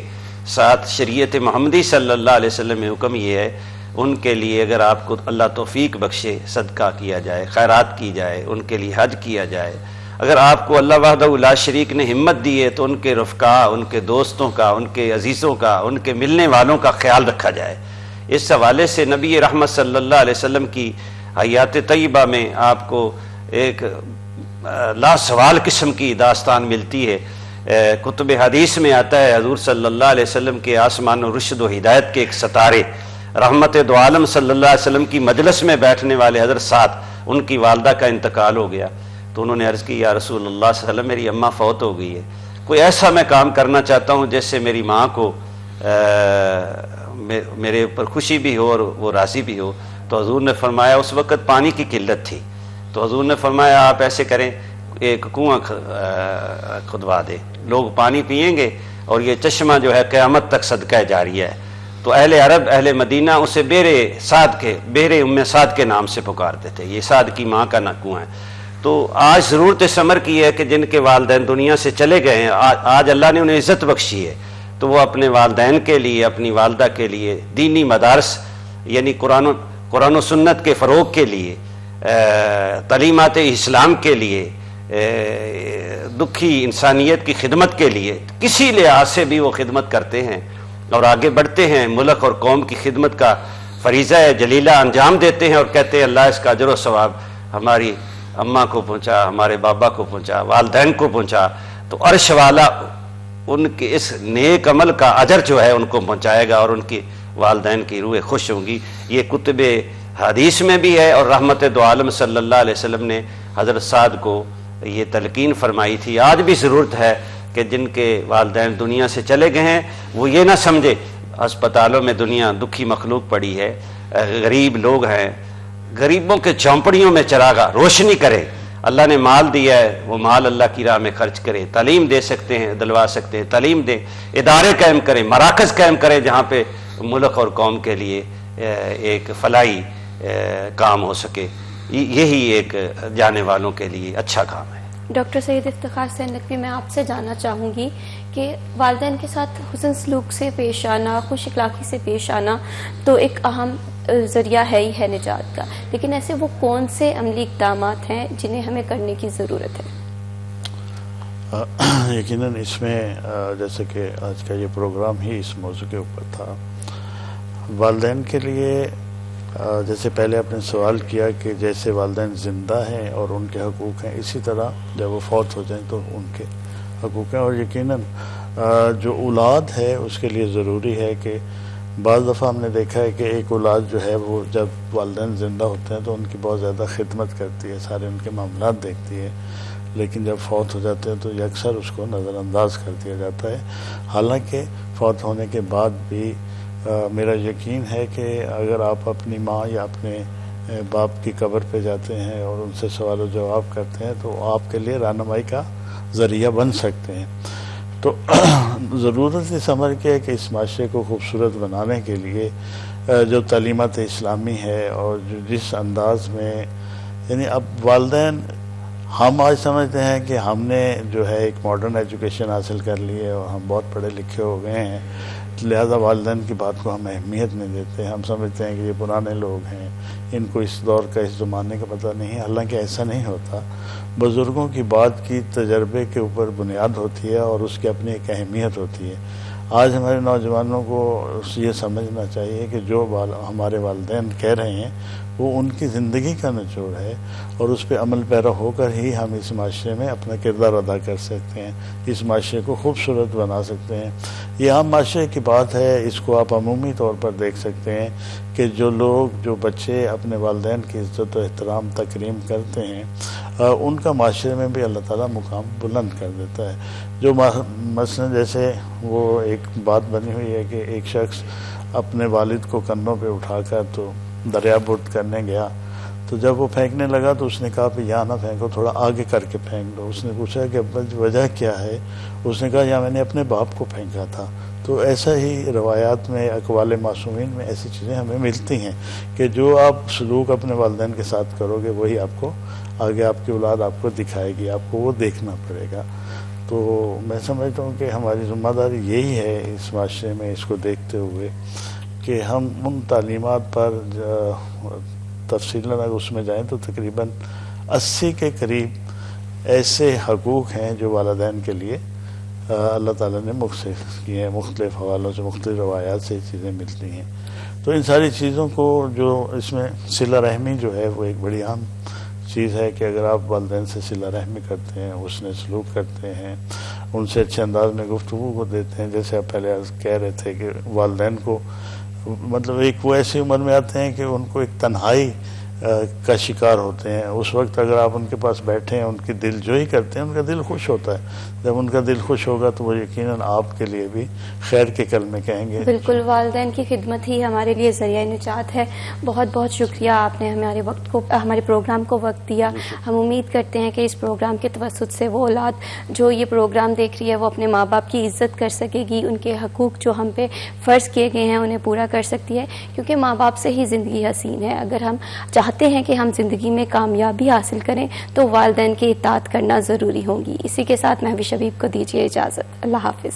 ساتھ شریعت محمدی صلی اللہ علیہ وسلم میں حکم یہ ہے ان کے لیے اگر آپ کو اللہ توفیق بخشے صدقہ کیا جائے، خیرات کی جائے، ان کے لیے حج کیا جائے. اگر آپ کو اللہ وحدہ لا شریک نے ہمت دی ہے تو ان کے رفقا، ان کے دوستوں کا، ان کے عزیزوں کا، ان کے ملنے والوں کا خیال رکھا جائے. اس حوالے سے نبی رحمت صلی اللہ علیہ وسلم کی حیات طیبہ میں آپ کو ایک لاسوال قسم کی داستان ملتی ہے. کتب حدیث میں آتا ہے حضور صلی اللہ علیہ وسلم کے آسمان و رشد و ہدایت کے ایک ستارے رحمت دو عالم صلی اللہ علیہ وسلم کی مجلس میں بیٹھنے والے حضرت سعد، ان کی والدہ کا انتقال ہو گیا. تو انہوں نے عرض کی یا رسول اللہ صلی اللہ علیہ وسلم میری اماں فوت ہو گئی ہے، کوئی ایسا میں کام کرنا چاہتا ہوں جس سے میری ماں کو میرے اوپر خوشی بھی ہو اور وہ راضی بھی ہو. تو حضور نے فرمایا، اس وقت پانی کی قلت تھی، تو حضور نے فرمایا آپ ایسے کریں ایک کنواں کھدوا دے، لوگ پانی پئیں گے اور یہ چشمہ جو ہے قیامت تک صدقہ جاریہ ہے. تو اہل عرب، اہل مدینہ اسے بیر ام سعد کے نام سے پکارتے تھے. یہ سعد کی ماں کا کنواں ہے. تو آج ضرورت ثمر کی ہے کہ جن کے والدین دنیا سے چلے گئے ہیں، آج اللہ نے انہیں عزت بخشی ہے، تو وہ اپنے والدین کے لیے، اپنی والدہ کے لیے دینی مدارس یعنی قرآن و سنت کے فروغ کے لیے، تعلیمات اسلام کے لیے، دکھی انسانیت کی خدمت کے لیے کسی لحاظ سے بھی وہ خدمت کرتے ہیں اور آگے بڑھتے ہیں. ملک اور قوم کی خدمت کا فریضہ جلیلہ انجام دیتے ہیں اور کہتے ہیں اللہ اس کا اجر و ثواب ہماری اماں کو پہنچا، ہمارے بابا کو پہنچا، والدین کو پہنچا. تو عرش والا ان کے اس نیک عمل کا اجر جو ہے ان کو پہنچائے گا اور ان کی والدین کی روح خوش ہوں گی. یہ کتب حدیث میں بھی ہے اور رحمت دو عالم صلی اللہ علیہ وسلم نے حضرت سعد کو یہ تلقین فرمائی تھی. آج بھی ضرورت ہے کہ جن کے والدین دنیا سے چلے گئے ہیں وہ یہ نہ سمجھے ہسپتالوں میں دنیا دکھی مخلوق پڑی ہے، غریب لوگ ہیں، غریبوں کے جھونپڑیوں میں چراغا روشنی کرے. اللہ نے مال دیا ہے، وہ مال اللہ کی راہ میں خرچ کرے. تعلیم دے سکتے ہیں، دلوا سکتے ہیں، تعلیم دیں. ادارے قائم کریں، مراکز قائم کریں جہاں پہ ملک اور قوم کے لیے ایک فلاحی کام ہو سکے. یہی ایک جانے والوں کے لیے اچھا کام ہے. ڈاکٹر سید افتخار حسین نقوی، میں آپ سے جاننا چاہوں گی کہ والدین کے ساتھ حسن سلوک سے پیش آنا، خوش اخلاقی سے پیش آنا تو ایک اہم ذریعہ ہے ہی ہے نجات کا، لیکن ایسے وہ کون سے عملی اقدامات ہیں جنہیں ہمیں کرنے کی ضرورت ہے؟ یقیناً اس میں جیسے کہ آج کا یہ پروگرام ہی اس موضوع کے اوپر تھا. والدین کے لیے جیسے پہلے آپ نے سوال کیا کہ جیسے والدین زندہ ہیں اور ان کے حقوق ہیں، اسی طرح جب وہ فوت ہو جائیں تو ان کے حقوق ہیں. اور یقیناً جو اولاد ہے اس کے لیے ضروری ہے کہ بعض دفعہ ہم نے دیکھا ہے کہ ایک اولاد جو ہے وہ جب والدین زندہ ہوتے ہیں تو ان کی بہت زیادہ خدمت کرتی ہے، سارے ان کے معاملات دیکھتی ہے، لیکن جب فوت ہو جاتے ہیں تو اکثر اس کو نظر انداز کر دیا جاتا ہے. حالانکہ فوت ہونے کے بعد بھی میرا یقین ہے کہ اگر آپ اپنی ماں یا اپنے باپ کی قبر پہ جاتے ہیں اور ان سے سوال و جواب کرتے ہیں تو آپ کے لیے رہنمائی کا ذریعہ بن سکتے ہیں. تو ضرورت اس عمل کی ہے کہ اس معاشرے کو خوبصورت بنانے کے لیے جو تعلیمات اسلامی ہے اور جو جس انداز میں یعنی اب والدین ہم آج سمجھتے ہیں کہ ہم نے جو ہے ایک ماڈرن ایجوکیشن حاصل کر لی ہے اور ہم بہت پڑھے لکھے ہو گئے ہیں، لہذا والدین کی بات کو ہم اہمیت نہیں دیتے. ہم سمجھتے ہیں کہ یہ پرانے لوگ ہیں، ان کو اس دور کا، اس زمانے کا پتہ نہیں ہے. حالانکہ ایسا نہیں ہوتا. بزرگوں کی بات کی تجربے کے اوپر بنیاد ہوتی ہے اور اس کی اپنی ایک اہمیت ہوتی ہے. آج ہمارے نوجوانوں کو یہ سمجھنا چاہیے کہ جو ہمارے والدین کہہ رہے ہیں وہ ان کی زندگی کا نچوڑ ہے اور اس پہ عمل پیرا ہو کر ہی ہم اس معاشرے میں اپنا کردار ادا کر سکتے ہیں، اس معاشرے کو خوبصورت بنا سکتے ہیں. یہ عام معاشرے کی بات ہے. اس کو آپ عمومی طور پر دیکھ سکتے ہیں کہ جو بچے اپنے والدین کی عزت و احترام تکریم کرتے ہیں ان کا معاشرے میں بھی اللہ تعالیٰ مقام بلند کر دیتا ہے. جو مثلا جیسے وہ ایک بات بنی ہوئی ہے کہ ایک شخص اپنے والد کو کندھوں پہ اٹھا کر تو دریا برد کرنے گیا، تو جب وہ پھینکنے لگا تو اس نے کہا کہ یہاں نہ پھینکو، تھوڑا آگے کر کے پھینک دو. اس نے پوچھا کہ ابا وجہ کیا ہے؟ اس نے کہا یا میں نے اپنے باپ کو پھینکا تھا. تو ایسا ہی روایات میں، اقوال معصومین میں ایسی چیزیں ہمیں ملتی ہیں کہ جو آپ سلوک اپنے والدین کے ساتھ کرو گے وہی آپ کو آگے آپ کی اولاد آپ کو دکھائے گی، آپ کو وہ دیکھنا پڑے گا. تو میں سمجھتا ہوں کہ ہماری ذمہ داری یہی ہے اس معاشرے میں، اس کو دیکھتے ہوئے کہ ہم ان تعلیمات پر تفصیلاً اگر اس میں جائیں تو تقریباً 80 کے قریب ایسے حقوق ہیں جو والدین کے لیے اللہ تعالیٰ نے مختص کیے ہیں. مختلف حوالوں سے، مختلف روایات سے یہ چیزیں ملتی ہیں. تو ان ساری چیزوں کو جو اس میں صلہ رحمی جو ہے وہ ایک بڑی اہم چیز ہے کہ اگر آپ والدین سے صلہ رحمی کرتے ہیں، اس نے سلوک کرتے ہیں، ان سے اچھے انداز میں گفتگو کو دیتے ہیں. جیسے آپ پہلے کہہ رہے تھے کہ والدین کو مطلب ایک وہ ایسی عمر میں آتے ہیں کہ ان کو ایک تنہائی کا شکار ہوتے ہیں. اس وقت اگر آپ ان کے پاس بیٹھے ہیں، ان کی دل جوئی کرتے ہیں، ان کا دل خوش ہوتا ہے. جب ان کا دل خوش ہوگا تو وہ یقیناً آپ کے لیے بھی خیر کے کلمے کہیں گے. بالکل، والدین کی خدمت ہی ہمارے لیے ذریعہ نجات ہے. بہت بہت شکریہ، آپ نے ہمارے پروگرام کو وقت دیا. ہم امید کرتے ہیں کہ اس پروگرام کے توسط سے وہ اولاد جو یہ پروگرام دیکھ رہی ہے وہ اپنے ماں باپ کی عزت کر سکے گی، ان کے حقوق جو ہم پہ فرض کیے گئے ہیں انہیں پورا کر سکتی ہے، کیونکہ ماں باپ سے ہی زندگی حسین ہے. اگر ہم چاہتے ہیں کہ ہم زندگی میں کامیابی حاصل کریں تو والدین کی اطاعت کرنا ضروری ہوگی. اسی کے ساتھ مہوش شبیب کو دیجیے اجازت. اللہ حافظ.